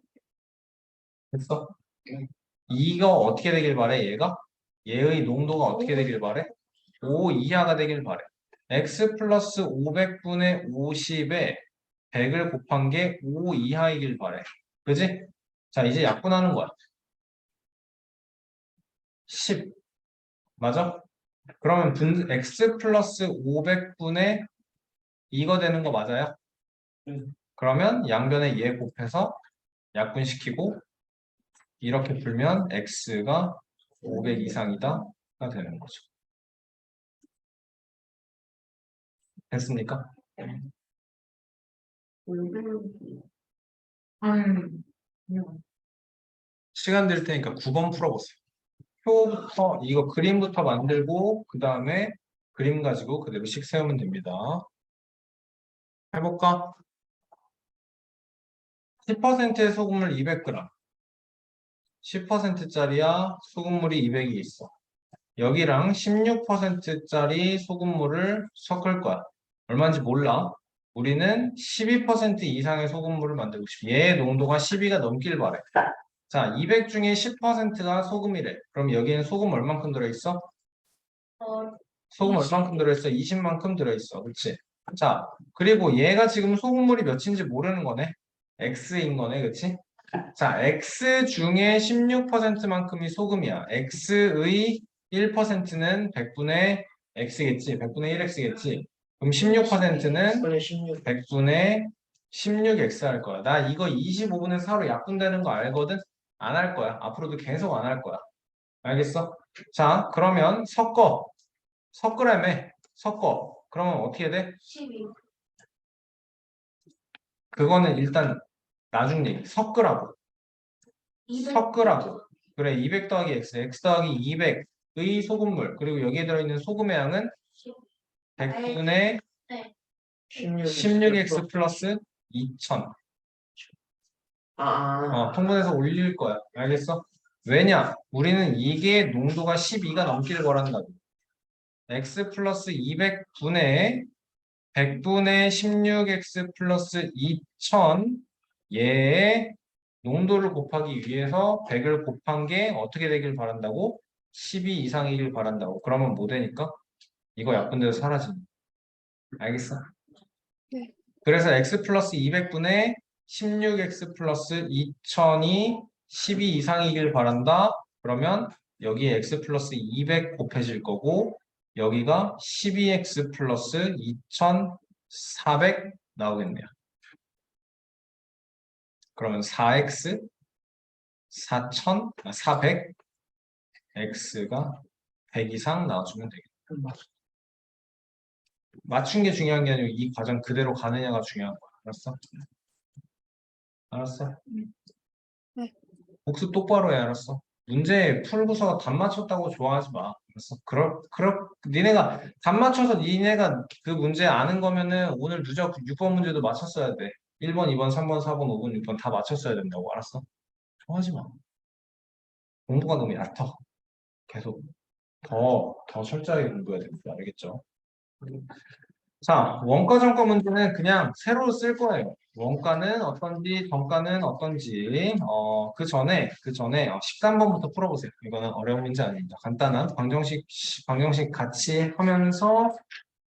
됐어? 이거 어떻게 되길 바래, 얘가? 얘의 농도가 어떻게 되길 바래? 5 이하가 되길 바래. x 플러스 500분의 50에 100을 곱한 게 5 이하이길 바래. 그지? 자, 이제 약분하는 거야. 10. 맞아? 그러면 x 플러스 500분의 이거 되는 거 맞아요? 그러면 양변에 얘 곱해서 약분시키고 이렇게 풀면 x가 500 이상이다가 되는 거죠. 됐습니까? 시간 될 테니까 9번 풀어보세요. 표부터 이거 그림부터 만들고 그 다음에 그림 가지고 그대로 식 세우면 됩니다. 해볼까? 10%의 소금물 200g. 10%짜리야 소금물이 200이 있어. 여기랑 16%짜리 소금물을 섞을 거야. 얼마인지 몰라. 우리는 12% 이상의 소금물을 만들고 싶어. 얘의 농도가 12가 넘길 바래. 자, 200 중에 10%가 소금이래. 그럼 여기는 소금 얼만큼 들어있어? 소금 얼만큼 들어있어? 20만큼 들어있어. 그치? 자, 그리고 얘가 지금 소금물이 몇인지 모르는 거네. X인 거네. 그치? 자, X 중에 16%만큼이 소금이야. X의 1%는 100분의 X겠지. 100분의 1X겠지. 그럼 16%는 100분의 16X 할 거야. 나 이거 25분의 4로 약분되는 거 알거든? 안 할 거야. 앞으로도 계속 안 할 거야. 알겠어? 자, 그러면 섞으라며. 섞어. 그러면 어떻게 돼? 12. 그거는 일단 나중 얘기. 섞으라고. 200. 섞으라고. 그래, 200 더하기 x, x 더하기 200의 소금물. 그리고 여기에 들어있는 소금의 양은 100분의 16x 플러스 2000. 통분해서 올릴 거야. 알겠어? 왜냐? 우리는 이게 농도가 12가 넘길 거란다고. x 플러스 200분의 100분의 16x 플러스 2000 얘의 농도를 곱하기 위해서 100을 곱한 게 어떻게 되길 바란다고? 12 이상이길 바란다고. 그러면 뭐 되니까? 이거 약분돼서 사라지는. 알겠어? 네. 그래서 x 플러스 200분의 16x 플러스 2000이 12 이상이길 바란다. 그러면 여기에 x 플러스 200 곱해질 거고 여기가 12x 플러스 2400 나오겠네요. 그러면 4x 400 x가 100 이상 나와주면 되겠다. 맞춘 게 중요한 게 아니고 이 과정 그대로 가느냐가 중요한 거야. 알았어? 알았어? 네. 복습 똑바로 해. 알았어? 문제 풀고서 답 맞췄다고 좋아하지 마. 알았어? 니네가 답 맞춰서 니네가 그 문제 아는 거면은 오늘 누적 6번 문제도 맞췄어야 돼. 1번, 2번, 3번, 4번, 5번, 6번 다 맞췄어야 된다고. 알았어? 좋아하지 마. 공부가 너무 얕아. 계속 더 철저하게 공부해야 됩니다. 알겠죠? 자, 원가 정가 문제는 그냥 세로 쓸 거예요. 원가는 어떤지, 정가는 어떤지, 그 전에 13번부터 풀어보세요. 이거는 어려운 문제 아닙니다. 간단한 방정식 같이 하면서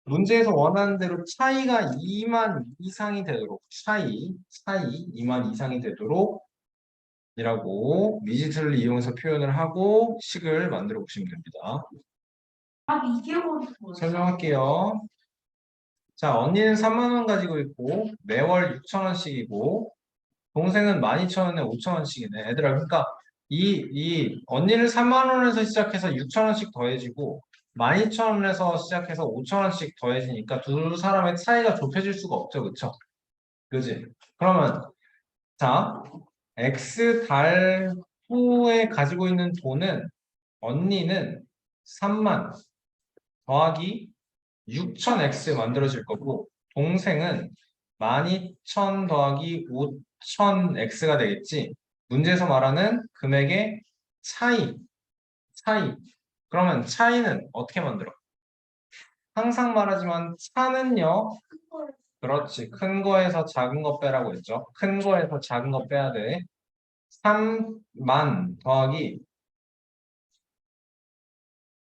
문제에서 원하는 대로 차이가 2만 이상이 되도록, 차이 2만 이상이 되도록 이라고 미지수를 이용해서 표현을 하고 식을 만들어 보시면 됩니다. 아, 이게 뭐야? 설명할게요. 자, 언니는 3만 원 가지고 있고 매월 6천 원씩이고 동생은 12,000원에 5천 원씩이네. 얘들아, 그러니까 이 언니는 3만 원에서 시작해서 6천 원씩 더해지고 12,000원에서 시작해서 5천 원씩 더해지니까 두 사람의 차이가 좁혀질 수가 없죠, 그쵸? 그지? 그러면 자, X 달 후에 가지고 있는 돈은 언니는 3만 더하기 6,000x 만들어질 거고 동생은 12,000 더하기 5,000x가 되겠지. 문제에서 말하는 금액의 차이. 그러면 차이는 어떻게 만들어? 항상 말하지만 차는요. 그렇지. 큰 거에서 작은 거 빼라고 했죠. 큰 거에서 작은 거 빼야 돼. 3만 더하기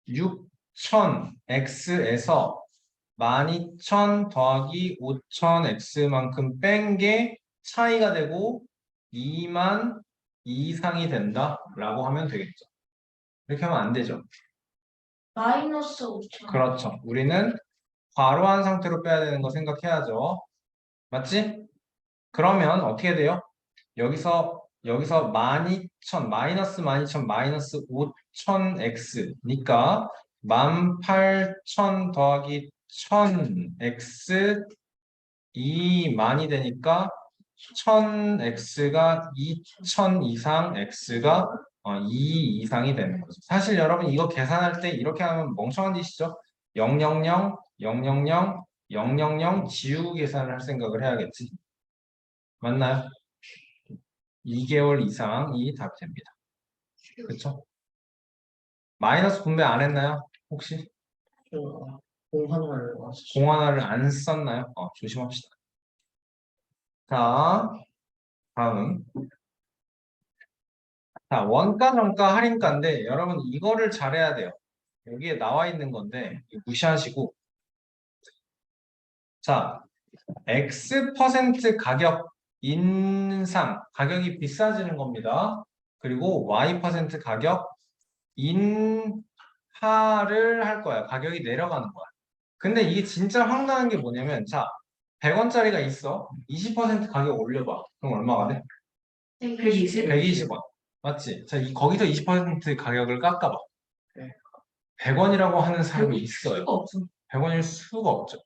6,000x에서 12,000 더하기 5,000x만큼 뺀 게 차이가 되고 2만 이상이 된다 라고 하면 되겠죠. 이렇게 하면 안 되죠. 마이너스 5천. 그렇죠. 우리는 괄호한 상태로 빼야 되는 거 생각해야죠. 맞지? 그러면 어떻게 돼요? 여기서 12,000 마이너스 12,000 마이너스 5,000x니까 18,000 더하기 1,000x 2만이 되니까 1,000x가 2,000 이상 x가 2 이상이 되는 거죠. 사실 여러분 이거 계산할 때 이렇게 하면 멍청한 짓이죠. 000 000 000 지우고 계산을 할 생각을 해야겠지. 맞나요? 2개월 이상이 답이 됩니다. 그렇죠? 마이너스 분배 안 했나요? 혹시? 공하나를 안 썼나요? 조심합시다. 자, 다음. 자, 원가, 정가, 할인가인데 여러분 이거를 잘해야 돼요. 여기에 나와 있는 건데 이거 무시하시고 자, X% 가격 인상, 가격이 비싸지는 겁니다. 그리고 Y% 가격 인하를 할 거야. 가격이 내려가는 거야. 근데 이게 진짜 황당한 게 뭐냐면 자, 100원짜리가 있어. 20% 가격 올려봐. 그럼 얼마가 돼? 120? 120원. 맞지? 자, 거기서 20% 가격을 깎아봐. 네. 100원이라고 하는 사람이 있어요. 없어. 100원일 수가 없죠.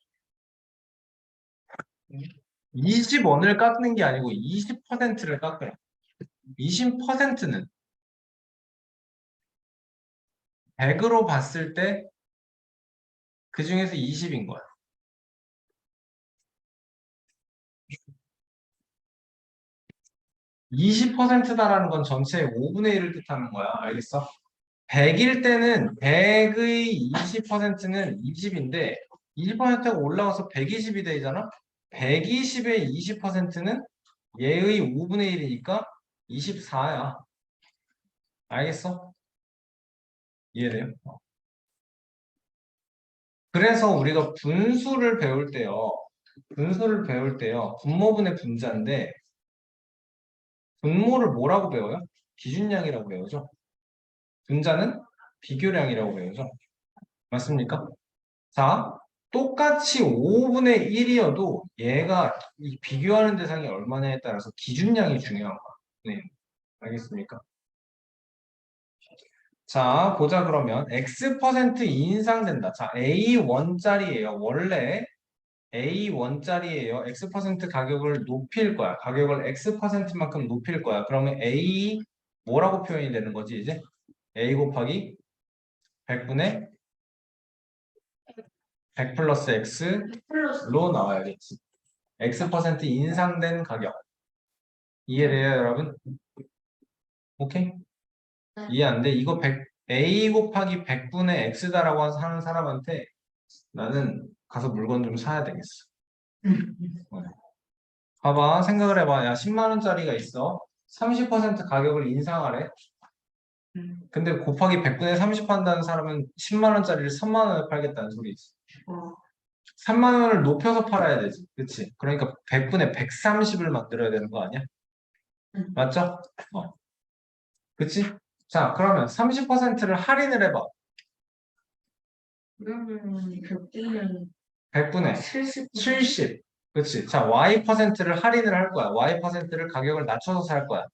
20원을 깎는 게 아니고 20%를 깎아요. 20%는 100으로 봤을 때 그 중에서 20인 거야. 20%다라는 건 전체의 5분의 1을 뜻하는 거야. 알겠어? 100일 때는 100의 20%는 20인데 20%가 올라와서 120이 되잖아? 120의 20%는 얘의 5분의 1이니까 24야. 알겠어? 이해돼요? 그래서 우리가 분수를 배울 때요. 분수를 배울 때요. 분모분의 분자인데 분모를 뭐라고 배워요? 기준량이라고 배우죠. 분자는 비교량이라고 배우죠. 맞습니까? 자, 똑같이 5분의 1이어도 얘가 이 비교하는 대상이 얼마냐에 따라서 기준량이 중요한 거야. 네, 알겠습니까? 자, 보자 그러면 X% 인상된다. 자, A1짜리예요. 원래 A1짜리예요. X% 가격을 높일 거야. 가격을 X%만큼 높일 거야. 그러면 A 뭐라고 표현이 되는 거지 이제? A 곱하기 100분의 100 플러스 플러스 X로 나와야겠지. X% 인상된 가격. 이해돼요, 여러분? 오케이? 네. 이해 안 돼? 이거 100, A 곱하기 100분의 X다라고 하는 사람한테 나는 가서 물건 좀 사야 되겠어. 어. 봐봐, 생각을 해봐. 야, 10만 원짜리가 있어. 30% 가격을 인상하래. 근데 곱하기 100분의 30 한다는 사람은 10만 원짜리를 3만 원에 팔겠다는 소리지. 어. 3만 원을 높여서 팔아야 되지. 그치? 그러니까 100분의 130을 만들어야 되는 거 아니야? 맞죠? 어. 그치? 자, 그러면 30%를 할인을 해봐. 그러면 결국에는 100분의 70. 70. 그치? 자, Y%를 할인을 할 거야. Y%를 가격을 낮춰서 살 거야.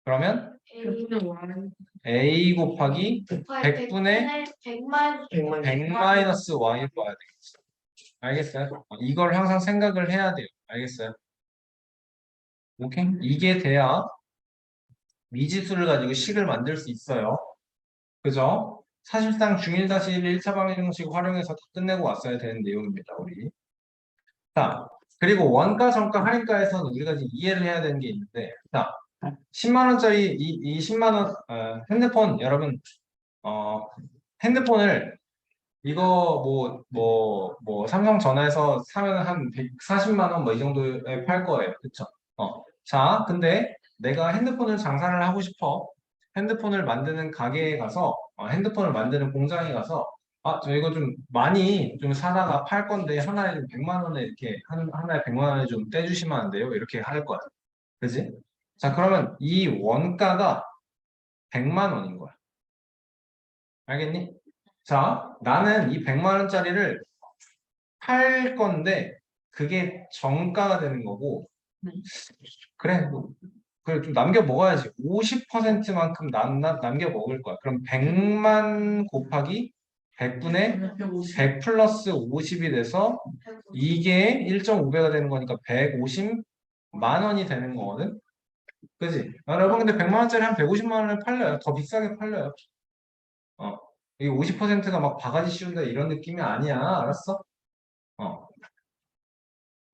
그러면 결국에 와는 A 곱하기 100분의 100 마이너스 Y를 봐야 되겠지. 알겠어요? 이걸 항상 생각을 해야 돼요. 알겠어요? 오케이? 이게 돼야 미지수를 가지고 식을 만들 수 있어요. 그죠? 사실상 중1-1 1차 방정식 활용해서 다 끝내고 왔어야 되는 내용입니다, 우리. 자, 그리고 원가, 정가, 할인가에서는 우리가 지금 이해를 해야 되는 게 있는데, 자, 10만 원짜리 이 10만 원 핸드폰 여러분 핸드폰을 이거 삼성 전화에서 사면 한 140만 원 뭐 이 정도에 팔 거예요. 그쵸? 자, 근데 내가 핸드폰을 장사를 하고 싶어. 핸드폰을 만드는 가게에 가서 핸드폰을 만드는 공장에 가서 저 이거 좀 많이 좀 사다가 팔 건데 하나에 좀 100만 원에 이렇게 하나에 100만 원에 좀 떼주시면 안 돼요? 이렇게 할 거야. 그지? 자, 그러면 이 원가가 100만 원인 거야. 알겠니? 자, 나는 이 100만 원짜리를 팔 건데 그게 정가가 되는 거고 네. 그래, 그래 좀 남겨 먹어야지. 50%만큼 남겨 먹을 거야. 그럼 100만 곱하기 100분의 100 플러스 50이 돼서 이게 1.5배가 되는 거니까 150만 원이 되는 거거든. 그지? 여러분 근데 100만 원짜리 한 150만 원을 팔려요. 더 비싸게 팔려요. 이게 50%가 막 바가지 씌운다 이런 느낌이 아니야. 알았어? 어.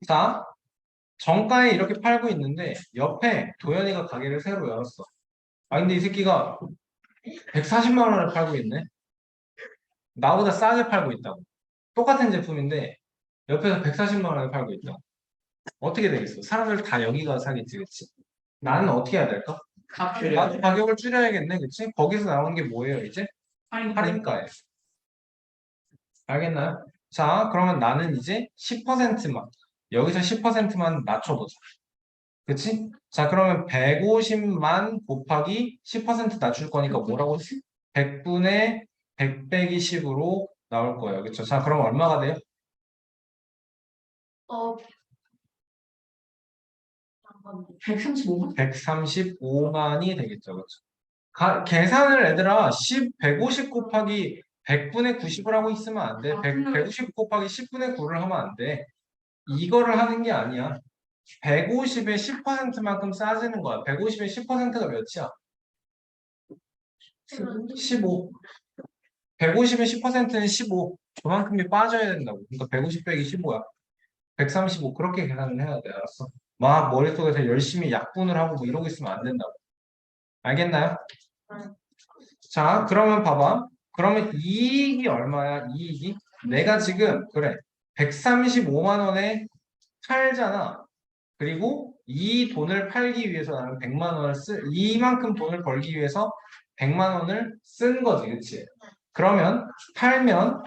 자, 정가에 이렇게 팔고 있는데 옆에 도현이가 가게를 새로 열었어. 근데 이 새끼가 140만 원을 팔고 있네. 나보다 싸게 팔고 있다고. 똑같은 제품인데 옆에서 140만 원에 팔고 있다고. 어떻게 되겠어? 사람들 다 여기 가서 사겠지, 그치? 나는 어떻게 해야 될까? 나도 가격을 줄여야겠네, 그치? 거기서 나오는 게 뭐예요, 이제? 할인가예요. 알겠나요? 자, 그러면 나는 이제 10%만 여기서 10%만 낮춰보자. 그치? 자, 그러면 150만 곱하기 10% 낮출 거니까 뭐라고? 100분의 100 빼기 10으로 나올 거예요. 그쵸? 자, 그럼 얼마가 돼요? 잠깐만. 135만? 135만이 되겠죠. 그쵸? 계산을 얘들아 150 곱하기 100분의 90을 하고 있으면 안 돼. 150 곱하기 10분의 9를 하면 안 돼. 이거를 하는 게 아니야. 150의 10%만큼 싸지는 거야. 150의 10%가 몇이야? 15. 150의 10%는 15. 그만큼이 빠져야 된다고. 그러니까 150 빼기 15야. 135. 그렇게 계산을 해야 돼. 알았어? 막 머릿속에서 열심히 약분을 하고 뭐 이러고 있으면 안 된다고. 알겠나요? 자, 그러면 봐봐. 그러면 이익이 얼마야? 이익이? 내가 지금 그래. 135만 원에 팔잖아. 그리고 이 돈을 팔기 위해서 나는 100만 원을 이만큼 돈을 벌기 위해서 100만 원을 쓴 거지, 그치? 그러면 팔면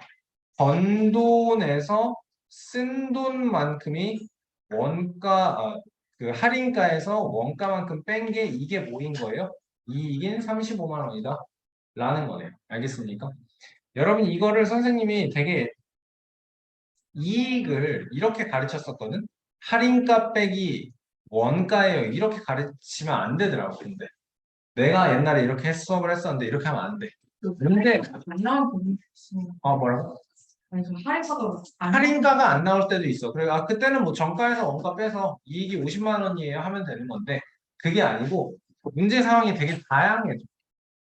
번 돈에서 쓴 돈만큼이 그 할인가에서 원가만큼 뺀 게 이게 뭐인 거예요? 이익인 35만 원이다. 라는 거네요. 알겠습니까? 여러분 이거를 선생님이 되게 이익을 이렇게 가르쳤었거든. 할인가 빼기 원가예요. 이렇게 가르치면 안 되더라고. 근데 내가 옛날에 이렇게 수업을 했었는데 이렇게 하면 안 돼. 근데 안 나올 부분이 있어. 뭐라고? 그래서 할인가가 안 할인가가 안 나올 때도 있어. 그래, 그때는 뭐 정가에서 원가 빼서 이익이 50만 원이에요 하면 되는 건데 그게 아니고 문제 상황이 되게 다양해져.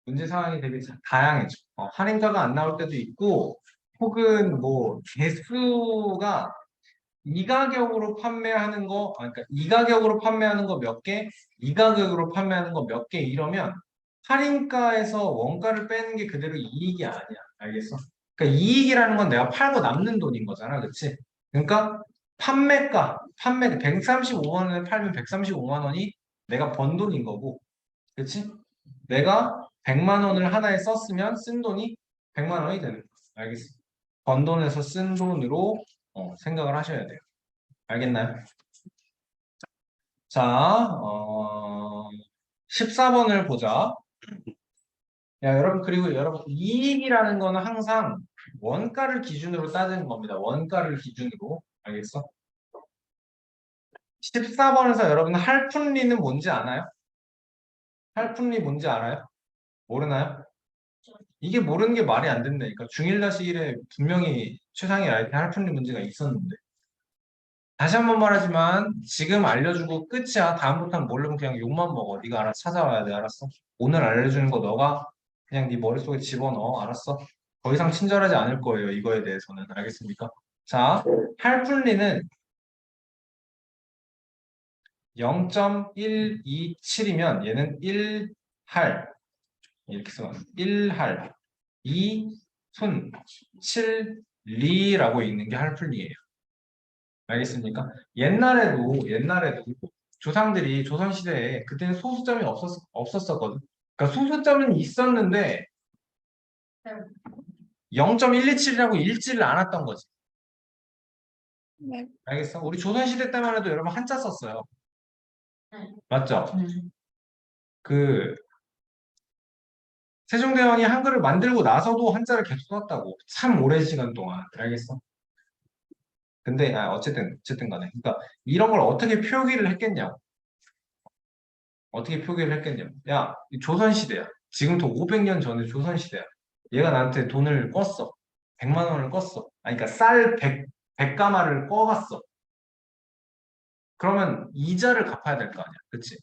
문제 상황이 되게 다양해져. 할인가가 안 나올 때도 있고 혹은 뭐 개수가 이 가격으로 판매하는 거, 그러니까 이 가격으로 판매하는 거 몇 개, 이 가격으로 판매하는 거 몇 개 이러면 할인가에서 원가를 빼는 게 그대로 이익이 아니야. 알겠어? 그러니까 이익이라는 건 내가 팔고 남는 돈인 거잖아. 그치? 그러니까 판매 135만 원에 팔면 135만 원이 내가 번 돈인 거고, 그치? 내가 100만 원을 하나에 썼으면 쓴 돈이 100만 원이 되는 거야. 알겠어? 번 돈에서 쓴 돈으로 생각을 하셔야 돼요. 알겠나요? 자, 14번을 보자. 야, 여러분, 그리고 여러분, 이익이라는 거는 항상 원가를 기준으로 따지는 겁니다. 원가를 기준으로. 알겠어? 14번에서 여러분, 할품리는 뭔지 아나요? 할품리 뭔지 알아요? 모르나요? 이게 모르는 게 말이 안 된다니까. 중1-1에 분명히 최상위 라이트 할품리 문제가 있었는데. 다시 한 번 말하지만 지금 알려주고 끝이야. 다음부터는 모르면 그냥 욕만 먹어. 네가 알아서 찾아와야 돼. 알았어? 오늘 알려주는 거 너가 그냥 네 머릿속에 집어넣어. 알았어? 더 이상 친절하지 않을 거예요. 이거에 대해서는. 알겠습니까? 자, 할분리는 0.127이면 얘는 1할 이렇게 쓰면 1할 2푼 7리라고 읽는 게 할풀리예요. 알겠습니까? 옛날에도 조상들이 조선시대에 그때는 소수점이 없었거든. 그러니까 소수점은 있었는데 0.127이라고 읽지를 않았던 거지. 네. 알겠어? 우리 조선시대 때만 해도 여러분 한자 썼어요. 네. 맞죠? 그 세종대왕이 한글을 만들고 나서도 한자를 계속 썼다고. 참 오랜 시간 동안. 알겠어? 근데 어쨌든 간에 그러니까 이런 걸 어떻게 표기를 했겠냐고. 어떻게 표기를 했겠냐고. 야, 이 조선시대야. 지금부터 500년 전에 조선시대야. 얘가 나한테 돈을 껐어. 100만 원을 껐어. 그러니까 쌀 100가마를 꿔갔어. 그러면 이자를 갚아야 될 거 아니야. 그치?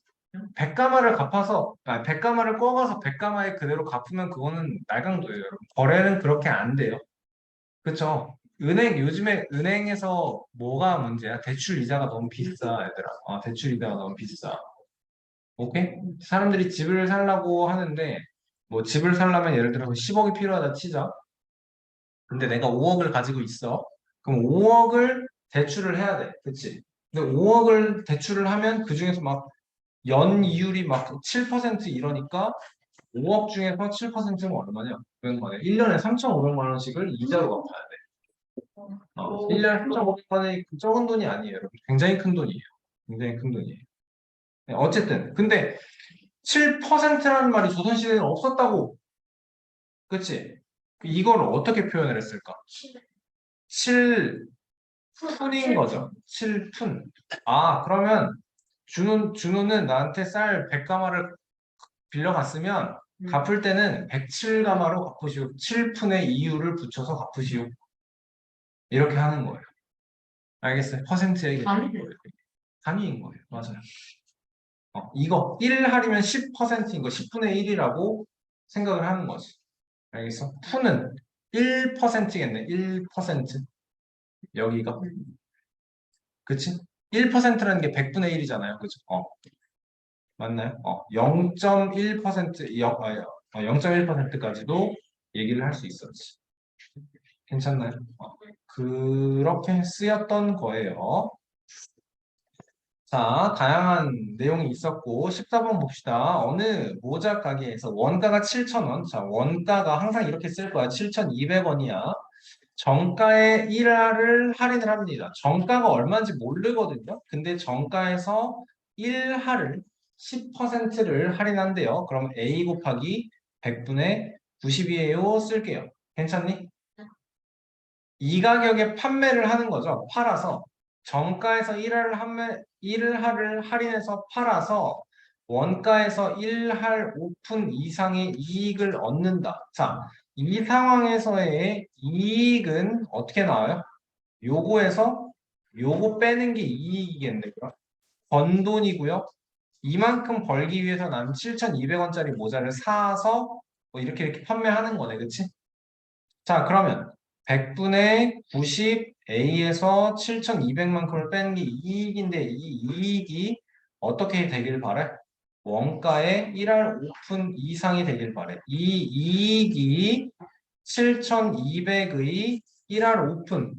100가마를 갚아서, 100가마를 꿔가서 100가마에 그대로 갚으면 그거는 날강도예요, 여러분. 거래는 그렇게 안 돼요. 그쵸? 요즘에 은행에서 뭐가 문제야? 대출 이자가 너무 비싸, 얘들아. 대출 이자가 너무 비싸. 오케이? 사람들이 집을 살라고 하는데, 뭐 집을 살려면 예를 들어서 10억이 필요하다 치자. 근데 내가 5억을 가지고 있어. 그럼 5억을 대출을 해야 돼. 그치? 근데 5억을 대출을 하면 그 중에서 막 연이율이 막 7% 이러니까 5억 중에서 7%는 얼마냐? 그런 거네. 1년에 3,500만 원씩을 이자로 갚아야 돼. 1년에 3,500만 원이 적은 돈이 아니에요, 여러분. 굉장히 큰 돈이에요. 굉장히 큰 돈이에요. 네, 어쨌든. 근데 7%라는 말이 조선시대에는 없었다고. 그치? 이걸 어떻게 표현을 했을까? 7푼인 거죠. 7푼. 그러면 준우는 나한테 쌀 100가마를 빌려갔으면 갚을 때는 107가마로 갚으시오. 7푼의 이유를 붙여서 갚으시오. 이렇게 하는 거예요. 알겠어요? 퍼센트에 단위인 거예요. 맞아요. 이거 1할이면 10%인 거 10분의 1이라고 생각을 하는 거지. 알겠어? 푼은 1%겠네. 1%. 여기가. 그치? 1%라는 게 100분의 1이잖아요. 그죠? 맞나요? 0.1%, 0.1%까지도 얘기를 할 수 있었지. 괜찮나요? 그렇게 쓰였던 거예요. 자, 다양한 내용이 있었고 14번 봅시다. 어느 모자 가게에서 원가가 7,000원. 자, 원가가 항상 이렇게 쓸 거야. 7,200원이야. 정가의 1할을 할인을 합니다. 정가가 얼마인지 모르거든요. 근데 정가에서 1할을 10%를 할인한대요. 그럼 A 곱하기 100분의 90이에요. 쓸게요. 괜찮니? 이 가격에 판매를 하는 거죠. 팔아서. 정가에서 1할을 할인해서 팔아서 원가에서 1할 오픈 이상의 이익을 얻는다. 자, 이 상황에서의 이익은 어떻게 나와요? 요거에서 요거 빼는 게 이익이겠네. 그럼 번 돈이고요. 이만큼 벌기 위해서 난 7,200원짜리 모자를 사서 뭐 이렇게 판매하는 거네. 그치? 자, 그러면 100분의 90A에서 7,200만큼을 빼는 게 이익인데 이 이익이 어떻게 되길 바래? 원가의 1할 오픈 이상이 되길 바래. 이 이익이 7,200의 1할 오픈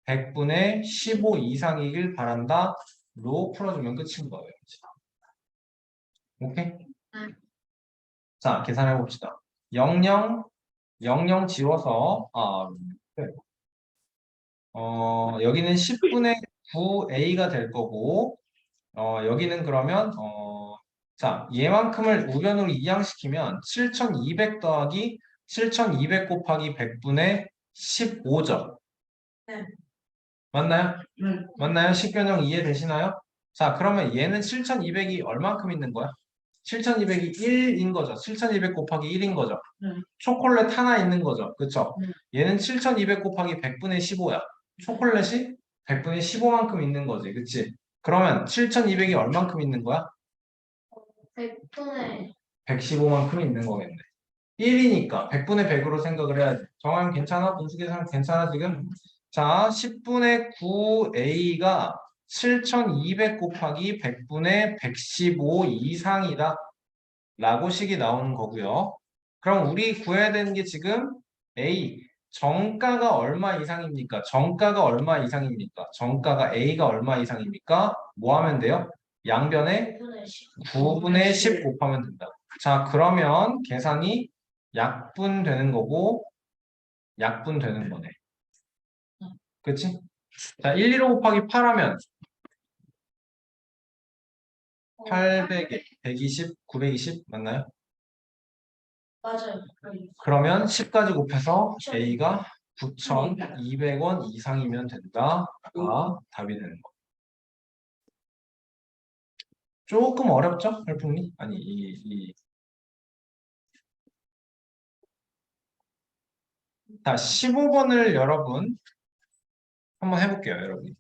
100분의 15 이상이길 바란다. 로 풀어주면 끝인 거예요. 오케이? 자, 계산해 봅시다. 00, 00 지워서 네. 여기는 10분의 9A가 될 거고 여기는 그러면 자, 얘만큼을 우변으로 이항시키면 7,200 더하기 7,200 곱하기 100분의 15죠. 네. 맞나요? 네. 맞나요? 식변형 이해되시나요? 자, 그러면 얘는 7,200이 얼만큼 있는 거야? 7,200이 1인 거죠. 7,200 곱하기 1인 거죠. 네. 초콜릿 하나 있는 거죠. 그쵸? 네. 얘는 7,200 곱하기 100분의 15야. 초콜릿이 100분의 15만큼 있는 거지. 그치? 그러면 7,200이 얼만큼 있는 거야? 100분의 115만큼 있는 거겠네. 1이니까 100분의 100으로 생각을 해야지. 정하면 괜찮아? 분수계산 괜찮아 지금? 자, 10분의 9A가 7,200 곱하기 100분의 115 이상이다. 라고 식이 나오는 거고요. 그럼 우리 구해야 되는 게 지금 A, 정가가 얼마 이상입니까? 정가가 얼마 이상입니까? 정가가 A가 얼마 이상입니까? 뭐 하면 돼요? 양변에 9분의 10. 9분의 10 곱하면 된다. 자, 그러면 계산이 약분 되는 거고 약분 되는 거네. 그치? 자, 115 곱하기 8 하면 800에 120, 920 맞나요? 맞아요. 그러면 10까지 곱해서 A가 9,200원 이상이면 된다. 가 답이 되는 거. 조금 어렵죠? 혈풍님? 아니, 자, 15번을 여러분 한번 해볼게요, 여러분.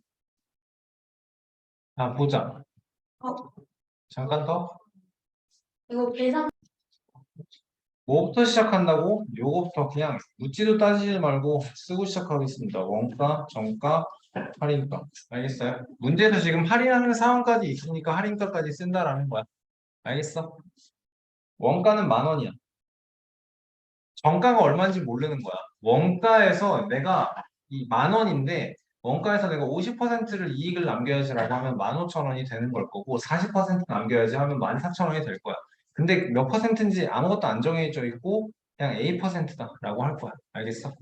자, 보자. 잠깐 더. 이거 계산 뭐부터 시작한다고? 요거부터 그냥 묻지도 따지지 말고 쓰고 시작하겠습니다. 원가, 정가, 할인가. 알겠어요? 문제에서 지금 할인하는 상황까지 있으니까 할인가까지 쓴다라는 거야. 알겠어? 원가는 10,000원이야. 정가가 얼마인지 모르는 거야. 원가에서 내가 이 10,000원인데 원가에서 내가 50%를 이익을 남겨야지라고 하면 15,000원이 되는 걸 거고 40% 남겨야지 하면 14,000원이 될 거야. 근데 몇 퍼센트인지 아무것도 안 정해져 있고 그냥 A%다라고 할 거야. 알겠어?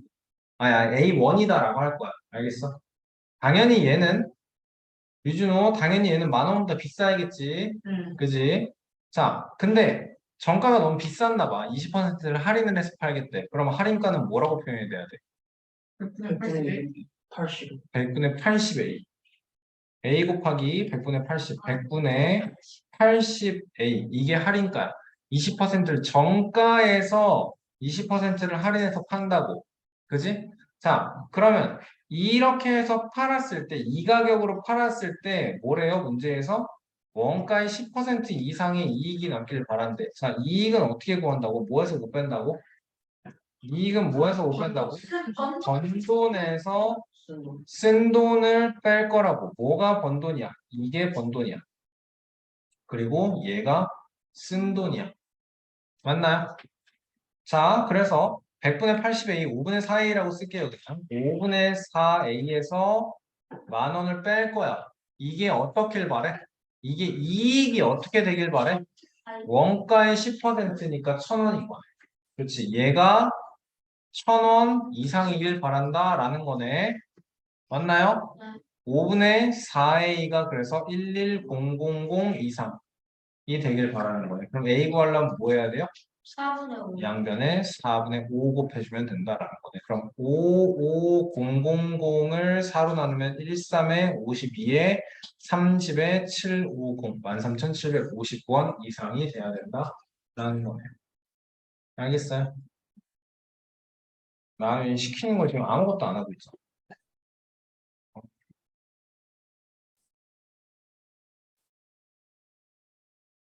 아니 A1이다라고 할 거야. 알겠어? 당연히 얘는 유준호 당연히 얘는 10,000원보다 비싸야겠지. 그지? 자, 근데 정가가 너무 비쌌나 봐. 20%를 할인을 해서 팔겠대. 그러면 할인가는 뭐라고 표현이 돼야 돼? 100분의 80A. A 곱하기 100분의 80. 100분의 80A. 이게 할인가야. 20%를 정가에서 20%를 할인해서 판다고. 그지? 자, 그러면 이렇게 해서 팔았을 때, 이 가격으로 팔았을 때 뭐래요? 문제에서 원가의 10% 이상의 이익이 남길 바란대. 자, 이익은 어떻게 구한다고? 뭐에서 못 뺀다고? 이익은 뭐에서 못 뺀다고? 번 돈에서 쓴 돈을 뺄 거라고. 뭐가 번 돈이야? 이게 번 돈이야. 그리고 얘가 쓴 돈이야. 맞나요? 자, 그래서 100분의 80A, 5분의 4A라고 쓸게요. 그냥 5분의 4A에서 10,000원을 뺄 거야. 이게 어떻길 바래? 이게 이익이 어떻게 되길 바래? 원가의 10%니까 1,000원인 거야. 그렇지. 얘가 1,000원 이상이길 바란다 라는 거네. 맞나요? 네. 5분의 4a가 그래서 11000 이상이 되길 바라는 거예요. 그럼 a 구하려면 뭐 해야 돼요? 4분의 5. 양변에 4분의 5 곱해주면 된다라는 거네. 그럼 55000을 4로 나누면 13에 52에 30에 750 13,750원 이상이 돼야 된다라는 거네. 알겠어요? 나는 시키는 거 지금 아무것도 안 하고 있어.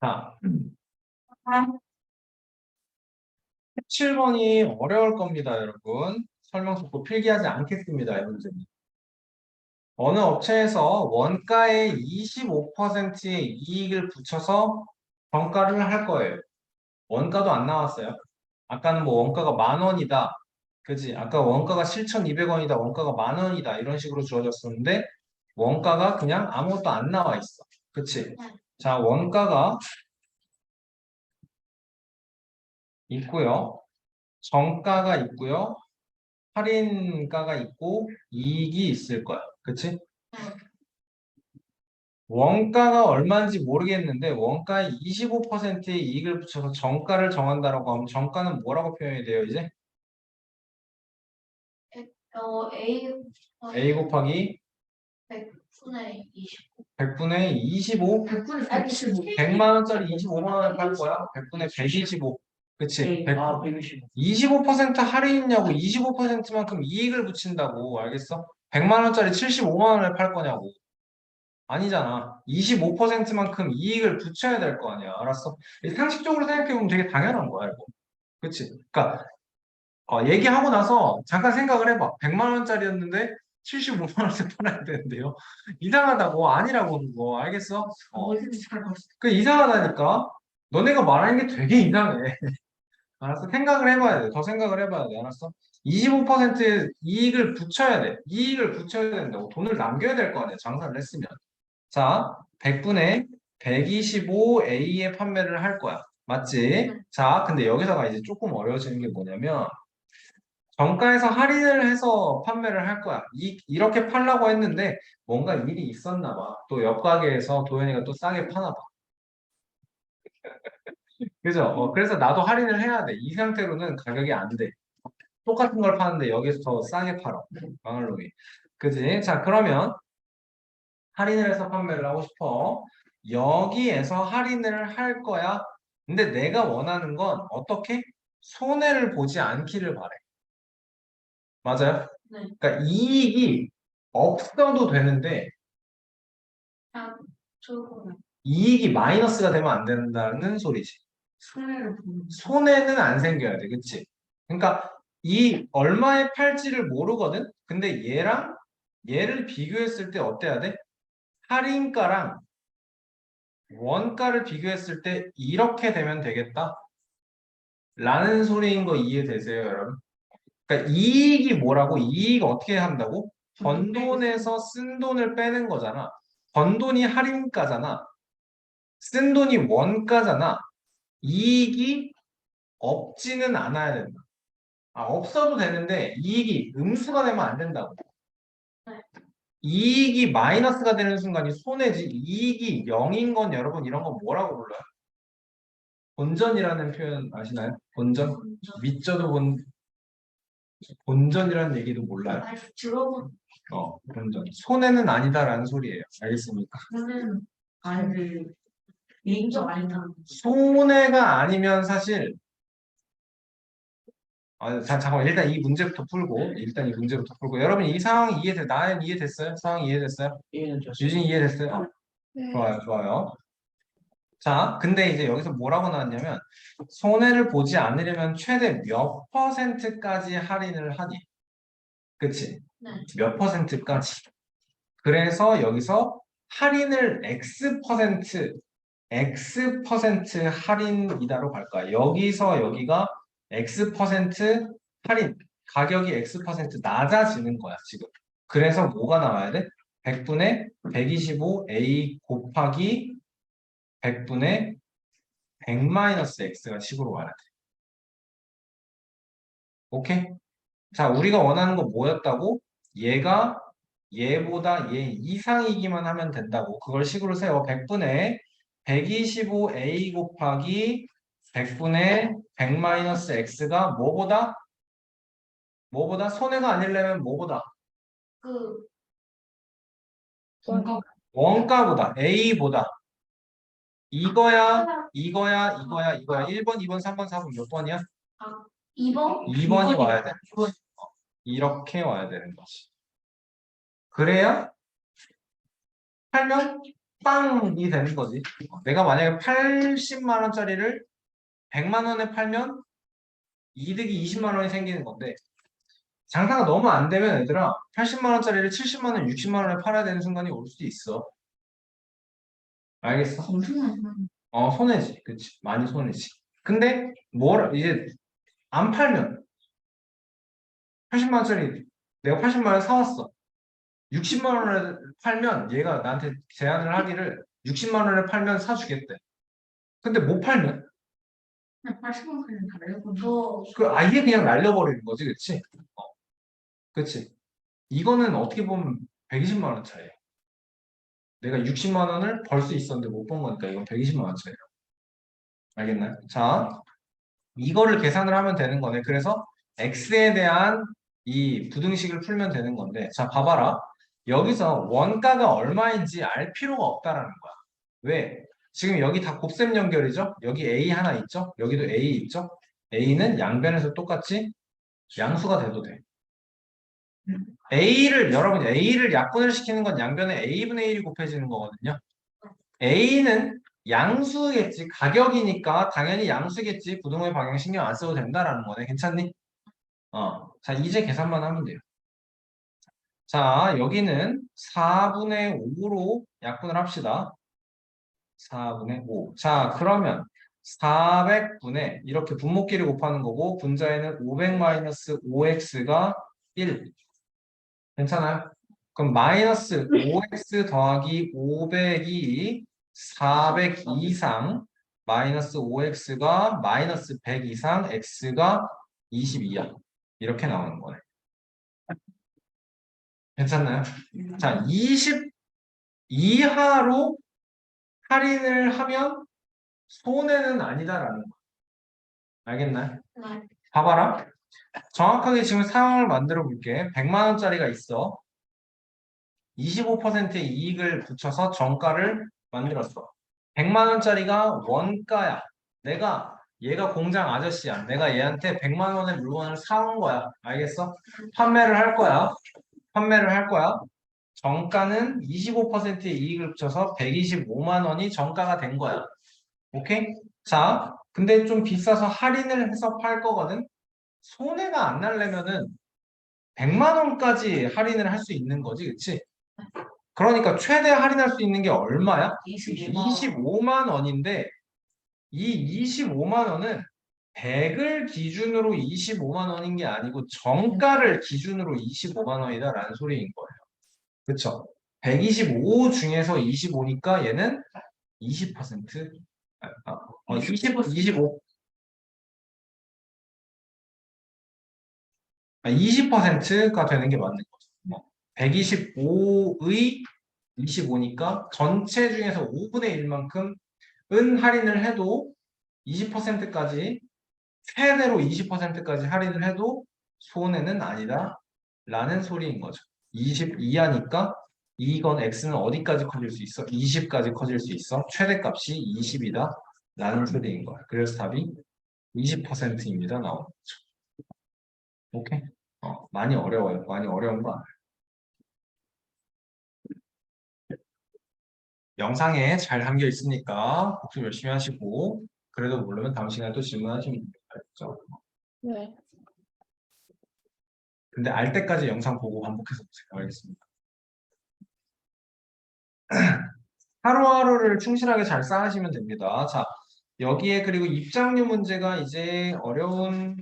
자, 17번이 어려울 겁니다, 여러분. 설명 속도 필기하지 않겠습니다, 이 문제는. 어느 업체에서 원가의 25%의 이익을 붙여서 정가를 할 거예요. 원가도 안 나왔어요. 아까는 뭐 원가가 10,000원이다. 그지? 아까 원가가 7,200원이다. 원가가 10,000원이다. 이런 식으로 주어졌었는데 원가가 그냥 아무것도 안 나와 있어. 그치? 자, 원가가 있고요. 정가가 있고요. 할인가가 있고 이익이 있을 거야. 그치? 원가가 얼마인지 모르겠는데 원가의 25%의 이익을 붙여서 정가를 정한다라고 하면 정가는 뭐라고 표현이 돼요, 이제? A A 곱하기 100분의 20. 100분의 25? 100분의 아니, 125. 100만 원짜리 25만 원에 팔 거야? 100분의 125. 그치? 125. 25% 할인이냐고 25%만큼 이익을 붙인다고 알겠어? 100만 원짜리 75만 원에 팔 거냐고. 아니잖아. 25%만큼 이익을 붙여야 될 거 아니야. 알았어? 상식적으로 생각해보면 되게 당연한 거야, 이거. 그치? 그러니까 얘기하고 나서 잠깐 생각을 해봐. 100만 원짜리였는데 75만 원에 팔아야 되는데요. 이상하다고 아니라고 그거 알겠어? 어디서 살고 있어? 그 이상하다니까. 너네가 말하는 게 되게 이상해. 알았어? 생각을 해봐야 돼. 더 생각을 해봐야 돼. 알았어? 25% 이익을 붙여야 돼. 이익을 붙여야 된다고. 돈을 남겨야 될 거 아니야. 장사를 했으면. 자, 100분의 125A의 판매를 할 거야. 맞지? 자, 근데 여기서가 이제 조금 어려워지는 게 뭐냐면 정가에서 할인을 해서 판매를 할 거야. 이렇게 팔라고 했는데 뭔가 일이 있었나 봐. 또 옆 가게에서 도현이가 또 싸게 파나 봐. 그죠? 그래서 나도 할인을 해야 돼. 이 상태로는 가격이 안 돼. 똑같은 걸 파는데 여기서 더 싸게 팔어. 망할 놈이. 그지? 자, 그러면 할인을 해서 판매를 하고 싶어. 여기에서 할인을 할 거야. 근데 내가 원하는 건 어떻게? 손해를 보지 않기를 바래. 맞아요? 네. 그러니까 이익이 없어도 되는데 아, 저거. 이익이 마이너스가 되면 안 된다는 소리지. 손해를 보는. 손해는 안 생겨야 돼. 그치? 그러니까 이 얼마에 팔지를 모르거든? 근데 얘를 비교했을 때 어때야 돼? 할인가랑 원가를 비교했을 때 이렇게 되면 되겠다. 라는 소리인 거 이해되세요, 여러분? 그러니까 이익이 뭐라고? 이익 어떻게 한다고? 번 돈에서 쓴 돈을 빼는 거잖아. 번 돈이 할인가잖아. 쓴 돈이 원가잖아. 이익이 없지는 않아야 된다. 없어도 되는데 이익이 음수가 되면 안 된다고. 네. 이익이 마이너스가 되는 순간이 손해지. 이익이 0인 건 여러분 이런 거 뭐라고 불러요? 본전이라는 표현 아시나요? 본전? 밑져도 본전이라는 얘기도 몰라요. 아니, 들어본. 본전. 손해는 아니다라는 소리예요. 알겠습니까? 손해는 아닌데 이익도 아니다. 손해가 아니면 사실 잠깐만 일단 이 문제부터 풀고 여러분 이 상황 이해돼? 나는 이해됐어요? 상황 이해됐어요? 유진 이해됐어요? 네. 좋아요, 좋아요. 자, 근데 이제 여기서 뭐라고 나왔냐면 손해를 보지 않으려면 최대 몇 %까지 할인을 하니? 그치? 네. 몇 %까지? 그래서 여기서 할인을 X% 할인이다로 갈까? 여기서 여기가 X% 할인, 가격이 X% 낮아지는 거야, 지금. 그래서 뭐가 나와야 돼? 100분의 125A 곱하기 100분의 100 마이너스 X가 식으로 와야 돼. 오케이? 자, 우리가 원하는 건 뭐였다고? 얘가 얘보다 얘 이상이기만 하면 된다고. 그걸 식으로 세워. 100분의 125a 곱하기 100분의 100-x가 뭐보다? 뭐보다? 손해가 아니려면 뭐보다? 그 뭔가 원가보다, a보다. 이거야, 이거야, 이거야, 이거야. 1번, 2번, 3번, 4번 몇 번이야? 2번 2번이 와야 돼. 이렇게 와야 되는 거지. 그래야 팔면 빵이 되는 거지. 내가 만약에 80만 원짜리를 100만 원에 팔면 이득이 20만 원이 생기는 건데 장사가 너무 안 되면 얘들아 80만 원짜리를 70만 원, 60만 원에 팔아야 되는 순간이 올 수도 있어. 알겠어? 엄청 많이 손해지. 그치? 많이 손해지. 근데 뭘 이제 안 팔면 80만 원짜리 내가 80만 원 사왔어. 60만 원에 팔면 얘가 나한테 제안을 하기를 60만 원에 팔면 사주겠대. 근데 못 팔면 그냥 80원 그냥 달려고. 그 아예 그냥 날려버리는 거지, 그치? 그치? 이거는 어떻게 보면 120만 원 차이야. 내가 60만 원을 벌 수 있었는데 못 번 거니까 이건 120만 원 차이야. 알겠나요? 자, 이거를 계산을 하면 되는 거네. 그래서 x에 대한 이 부등식을 풀면 되는 건데, 자, 봐봐라. 여기서 원가가 얼마인지 알 필요가 없다라는 거야. 왜? 지금 여기 다 곱셈 연결이죠? 여기 a 하나 있죠? 여기도 a 있죠? a는 양변에서 똑같이 양수가 돼도 돼. 여러분, A를 약분을 시키는 건 양변에 A분의 1이 곱해지는 거거든요. A는 양수겠지. 가격이니까 당연히 양수겠지. 부동의 방향 신경 안 써도 된다라는 거네. 괜찮니? 자, 이제 계산만 하면 돼요. 자, 여기는 4분의 5로 약분을 합시다. 4분의 5. 자, 그러면 400분의 이렇게 분모끼리 곱하는 거고 분자에는 500-5x가 1. 괜찮아요? 그럼 마이너스 5x 더하기 500이 400 이상 마이너스 5x가 마이너스 100 이상 x가 22야. 이렇게 나오는 거네. 괜찮나요? 자, 20 이하로 할인을 하면 손해는 아니다라는 거. 알겠나요? 네. 봐봐라. 정확하게 지금 상황을 만들어 볼게. 100만 원짜리가 있어. 25%의 이익을 붙여서 정가를 만들었어. 100만 원짜리가 원가야. 얘가 공장 아저씨야. 내가 얘한테 100만 원의 물건을 사온 거야. 알겠어? 판매를 할 거야. 판매를 할 거야. 정가는 25%의 이익을 붙여서 125만 원이 정가가 된 거야. 오케이? 자, 근데 좀 비싸서 할인을 해서 팔 거거든? 손해가 안 나려면은 100만 원까지 할인을 할 수 있는 거지, 그치? 그러니까 최대 할인할 수 있는 게 얼마야? 25만 원인데 이 25만 원은 100을 기준으로 25만 원인 게 아니고 정가를 기준으로 25만 원이다라는 소리인 거예요. 그쵸? 125 중에서 25니까 얘는 20%? 25. 20%가 되는 게 맞는 거죠. 125의 25니까 전체 중에서 5분의 1만큼 은 할인을 해도 20%까지 최대로 20%까지 할인을 해도 손해는 아니다 라는 소리인 거죠. 20 이하니까 이건 x는 어디까지 커질 수 있어? 20까지 커질 수 있어. 최대값이 20이다 라는 소리인 거야. 그래서 답이 20%입니다 나오는 거죠. 오케이? 많이 어려워요. 많이 어려운 거 알아요. 영상에 잘 담겨 있으니까 복습 열심히 하시고 그래도 모르면 다음 시간에 또 질문하시면 됩니다. 알겠죠? 네. 근데 알 때까지 영상 보고 반복해서 보세요. 알겠습니다. 하루하루를 충실하게 잘 쌓으시면 됩니다. 자, 여기에 그리고 입장료 문제가 이제 어려운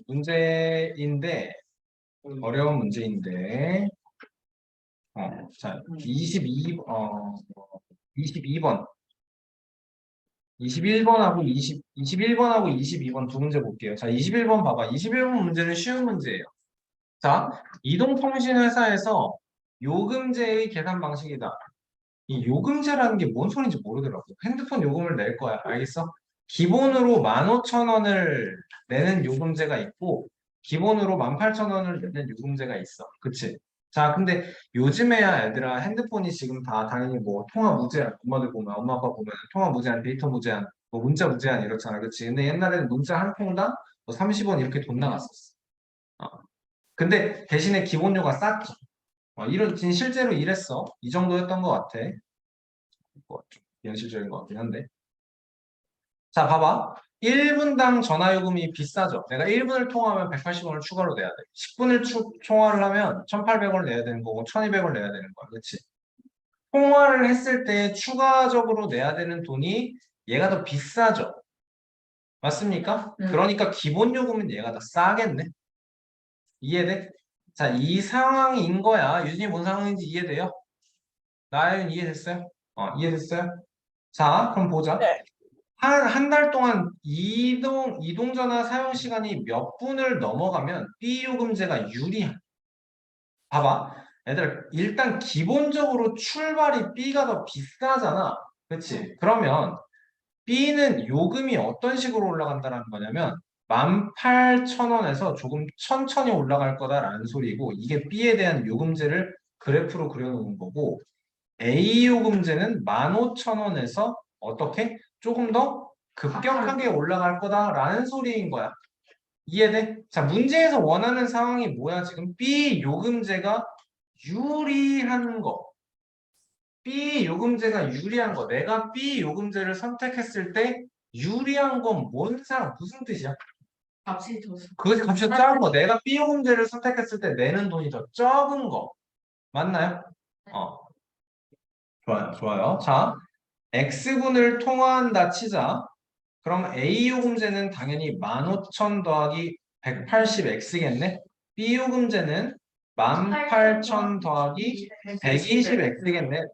문제인데 자, 22번 21번하고 22번 두 문제 볼게요. 자, 21번 봐봐. 21번 문제는 쉬운 문제예요. 자, 이동통신 회사에서 요금제의 계산 방식이다. 이 요금제라는 게 뭔 소리인지 모르더라고. 핸드폰 요금을 낼 거야. 알겠어? 기본으로 15,000원을 내는 요금제가 있고, 기본으로 18,000원을 내는 요금제가 있어. 그치? 자, 근데 요즘에야 애들아 핸드폰이 지금 다 당연히 뭐 통화 무제한, 엄마들 보면, 엄마 아빠 보면 통화 무제한, 데이터 무제한, 뭐 문자 무제한 이렇잖아. 그치? 근데 옛날에는 문자 한 통당 뭐 30원 이렇게 돈 나갔었어. 어. 근데 대신에 기본료가 쌌죠. 실제로 이랬어. 이 정도였던 것 같아. 뭐좀 현실적인 것 같긴 한데. 자, 봐봐. 1분당 전화요금이 비싸죠. 내가 1분을 통화하면 180원을 추가로 내야 돼. 10분을 통화를 하면 1,800원을 내야 되는 거고 1,200원을 내야 되는 거야. 그렇지? 통화를 했을 때 추가적으로 내야 되는 돈이 얘가 더 비싸죠. 맞습니까? 그러니까 기본 요금은 얘가 더 싸겠네. 이해돼? 자, 이 상황인 거야. 유진이 뭔 상황인지 이해돼요? 나연 이해됐어요? 이해됐어요? 자, 그럼 보자. 네. 한 달 동안 이동전화 사용 시간이 몇 분을 넘어가면 B 요금제가 유리한. 봐봐. 얘들아, 일단 기본적으로 출발이 B가 더 비싸잖아. 그치? 그러면 B는 요금이 어떤 식으로 올라간다는 거냐면 18,000원에서 조금 천천히 올라갈 거다라는 소리고 이게 B에 대한 요금제를 그래프로 그려놓은 거고 A 요금제는 15,000원에서 어떻게? 조금 더 급격하게 올라갈 거다라는 소리인 거야. 이해돼? 자, 문제에서 원하는 상황이 뭐야? 지금 B 요금제가 유리한 거. B 요금제가 유리한 거. 내가 B 요금제를 선택했을 때 유리한 건 무슨 뜻이야? 값이 더 그것이 값이 더 작은 거. 내가 B 요금제를 선택했을 때 내는 돈이 더 적은 거. 맞나요? 어, 좋아요, 좋아요. 자, X분을 통화한다 치자. 그럼 A 요금제는 당연히 15,000 더하기 180X겠네? B 요금제는 18,000 더하기 120X겠네?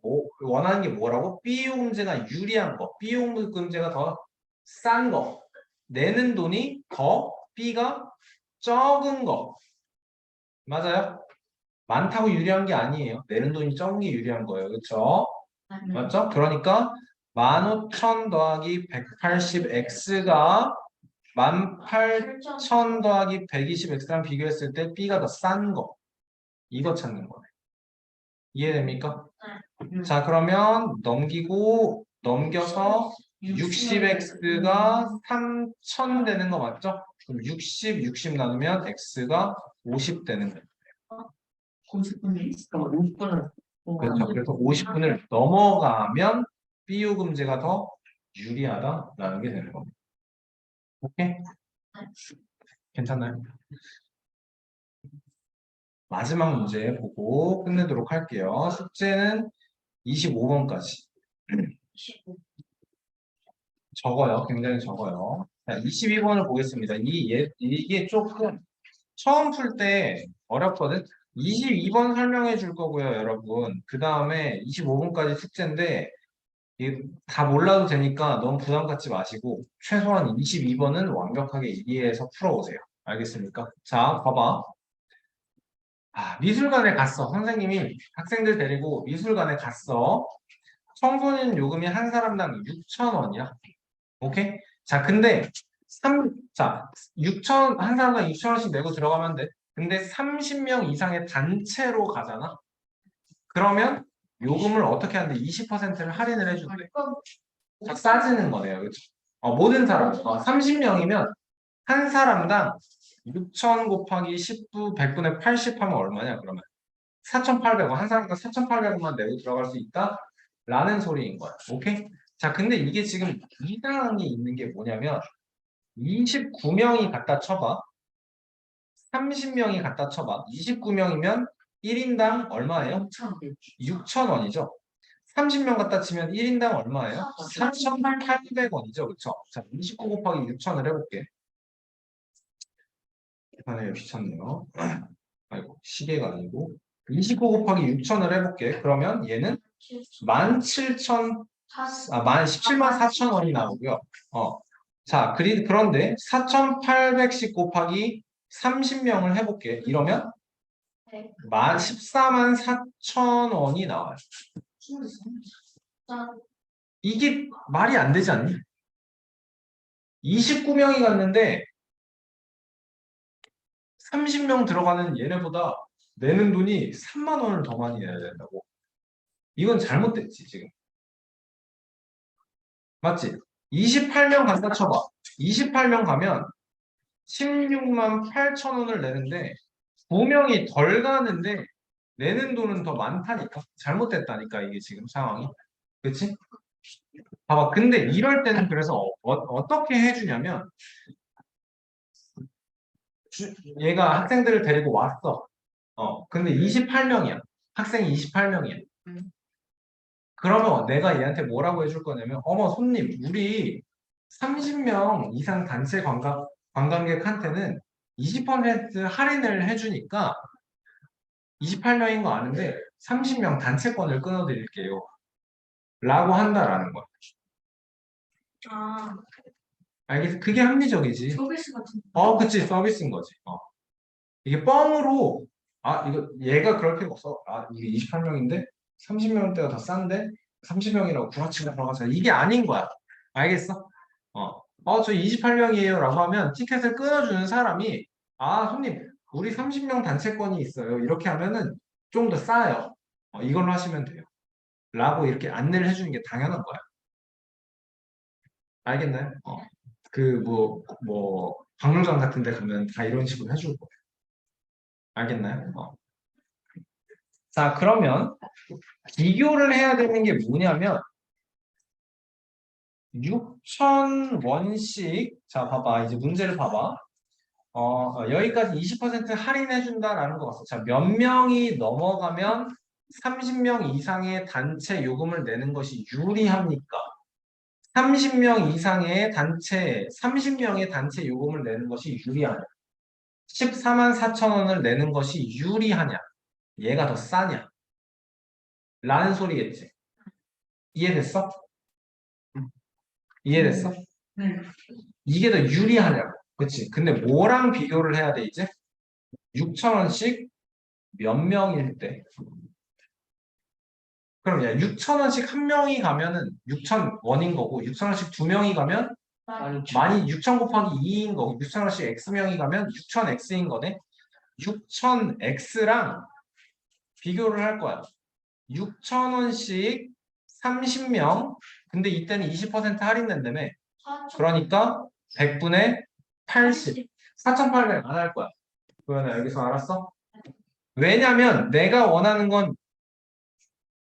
원하는 게 뭐라고? B 요금제가 유리한 거, B 요금제가 더 싼 거, 내는 돈이 더 B가 적은 거. 맞아요? 많다고 유리한 게 아니에요. 내는 돈이 적은 게 유리한 거예요. 그렇죠? 맞죠? 그러니까 15,000 더하기 180x가 18,000 더하기 120x랑 비교했을 때 B가 더 싼 거. 이거 찾는 거네. 이해됩니까? 자, 그러면 넘겨서 60x가 3,000 되는 거 맞죠? 그럼 60 나누면 x가 50 되는 거예요. 90분이 그럼 50분은 그렇죠. 그래서 50분을 넘어가면 B 요금제가 더 유리하다라는 게 되는 겁니다. 오케이? 괜찮나요? 마지막 문제 보고 끝내도록 할게요. 숙제는 25번까지. 적어요. 굉장히 적어요. 자, 22번을 보겠습니다. 이게 조금 처음 풀 때 어렵거든? 22번 설명해 줄 거고요, 여러분. 그 다음에 25번까지 숙제인데 이게 다 몰라도 되니까 너무 부담 갖지 마시고 최소한 22번은 완벽하게 이해해서 풀어오세요. 알겠습니까? 자, 봐봐. 미술관에 갔어. 선생님이 학생들 데리고 미술관에 갔어. 청소년 요금이 한 사람당 6,000원이야. 오케이? 자, 근데 6천, 한 사람당 6,000원씩 내고 들어가면 돼. 근데 30명 이상의 단체로 가잖아. 그러면 요금을 어떻게 하는데 20%를 할인을 해준대. 자, 싸지는 거네요. 그렇죠? 모든 사람. 30명이면 한 사람당 6,000 곱하기 10부 100분의 80 하면 얼마냐, 그러면? 4,800원. 한 사람당 4,800원만 내고 들어갈 수 있다? 라는 소리인 거야. 오케이? 자, 근데 이게 지금 이상이 있는 게 뭐냐면 29명이 갖다 쳐봐. 30명이 갖다 쳐봐. 29명이면 1인당 얼마예요? 6,000원이죠. 30명 갖다 치면 1인당 얼마예요? 4,800원이죠. 그쵸? 자, 29 곱하기 6,000을 해볼게. 계산하기 귀찮네요. 아이고, 시계가 아니고. 29 곱하기 6,000을 해볼게. 그러면 얘는 17,000, 17만 4,000원이 나오고요. 자, 그런데 4,800씩 곱하기 30명을 해볼게. 이러면 네. 14만 4천 원이 나와요. 자, 이게 말이 안 되지 않니? 29명이 갔는데 30명 들어가는 얘네보다 내는 돈이 3만 원을 더 많이 내야 된다고. 이건 잘못됐지, 지금. 맞지? 28명 간다 쳐봐. 28명 가면 16만 8천 원을 내는데 9명이 덜 가는데 내는 돈은 더 많다니까. 잘못됐다니까, 이게 지금 상황이. 그치? 봐봐. 근데 이럴 때는 그래서 어떻게 해주냐면 얘가 학생들을 데리고 왔어. 근데 28명이야. 학생이 28명이야. 그러면 내가 얘한테 뭐라고 해줄 거냐면, 어머, 손님, 우리 30명 이상 단체 관광객한테는 20% 할인을 해주니까 28명인 거 아는데 30명 단체권을 끊어드릴게요. 라고 한다라는 거야. 아, 알겠어? 그게 합리적이지. 서비스 같은. 그치. 서비스인 거지. 이게 뻥으로, 이거 얘가 그럴 필요가 없어. 이게 28명인데 30명대가 더 싼데 30명이라고 구라치고 들어가자. 이게 아닌 거야. 알겠어? 저 28명이에요 라고 하면 티켓을 끊어주는 사람이, 손님, 우리 30명 단체권이 있어요. 이렇게 하면은 좀 더 싸요. 이걸로 하시면 돼요. 라고 이렇게 안내를 해주는 게 당연한 거야. 알겠나요? 박물관 같은 데 가면 다 이런 식으로 해줄 거예요. 알겠나요? 자, 그러면 비교를 해야 되는 게 뭐냐면 6,000원씩, 자, 봐봐. 이제 문제를 봐봐. 여기까지 20% 할인해준다라는 거 같아. 자, 몇 명이 넘어가면 30명 이상의 단체 요금을 내는 것이 유리합니까? 30명 이상의 단체, 30명의 단체 요금을 내는 것이 유리하냐? 14만 4천 원을 내는 것이 유리하냐? 얘가 더 싸냐? 라는 소리겠지. 이해됐어? 이해됐어? 네. 이게 더 유리하냐고. 그치? 근데 뭐랑 비교를 해야 돼, 이제? 6,000원씩 몇 명일 때? 그럼 야, 6,000원씩 한 명이 가면은 6,000원인 거고, 6,000원씩 두 명이 가면 많이 6,000 곱하기 2인 거고, 6,000원씩 X명이 가면 6,000X인 거네? 6,000X랑 비교를 할 거야. 6,000원씩 30명, 근데 이때는 20% 할인된다며. 그러니까 100분의 80. 4,800 안 할 거야. 그러면 여기서 알았어? 왜냐면 내가 원하는 건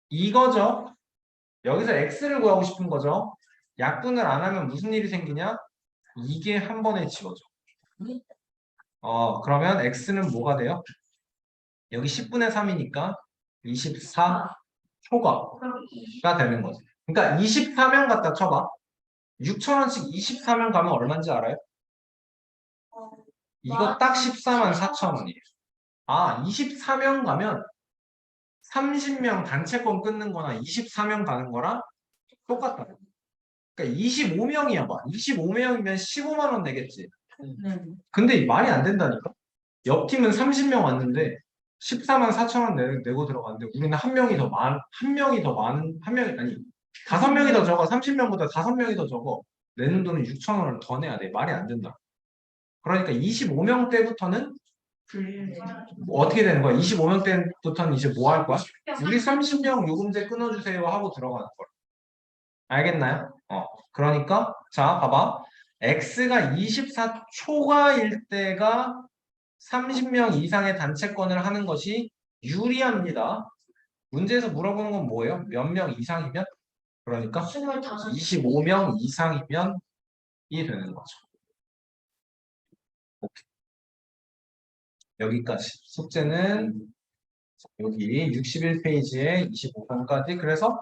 이거죠. 여기서 x를 구하고 싶은 거죠. 약분을 안 하면 무슨 일이 생기냐? 이게 한 번에 지워져. 그러면 x는 뭐가 돼요? 여기 10분의 3이니까 24 초과가 되는 거지. 그러니까 24명 갖다 쳐봐. 6,000원씩 24명 가면 얼마인지 알아요? 이거 딱 14만 4천 원이에요. 24명 가면 30명 단체권 끊는 거나 24명 가는 거랑 똑같다. 그러니까 25명이야 봐. 25명이면 15만 원 내겠지. 네. 근데 말이 안 된다니까. 옆 팀은 30명 왔는데 14만 4천 원 내고 들어갔는데 우리는 한 명이 더 다섯 명이 더 적어. 30명보다 5명이 더 적어. 내는 돈은 6천 원을 더 내야 돼. 말이 안 된다. 그러니까 25명 때부터는 어떻게 되는 거야? 25명 때부터는 이제 뭐 할 거야? 우리 30명 요금제 끊어주세요 하고 들어가는 거야. 알겠나요? 그러니까 자 봐봐. X가 24초과일 때가 30명 이상의 단체권을 하는 것이 유리합니다. 문제에서 물어보는 건 뭐예요? 몇 명 이상이면? 그러니까 25명 이상이면 이 되는 거죠. 오케이. 여기까지. 숙제는 여기 61페이지에 25번까지. 그래서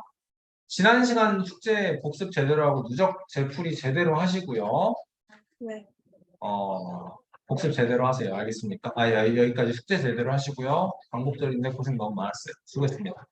지난 시간 숙제 복습 제대로 하고 누적 재풀이 제대로 하시고요. 네. 복습 제대로 하세요. 알겠습니까? 여기까지 숙제 제대로 하시고요. 반복절인데 고생 너무 많았어요. 수고했습니다.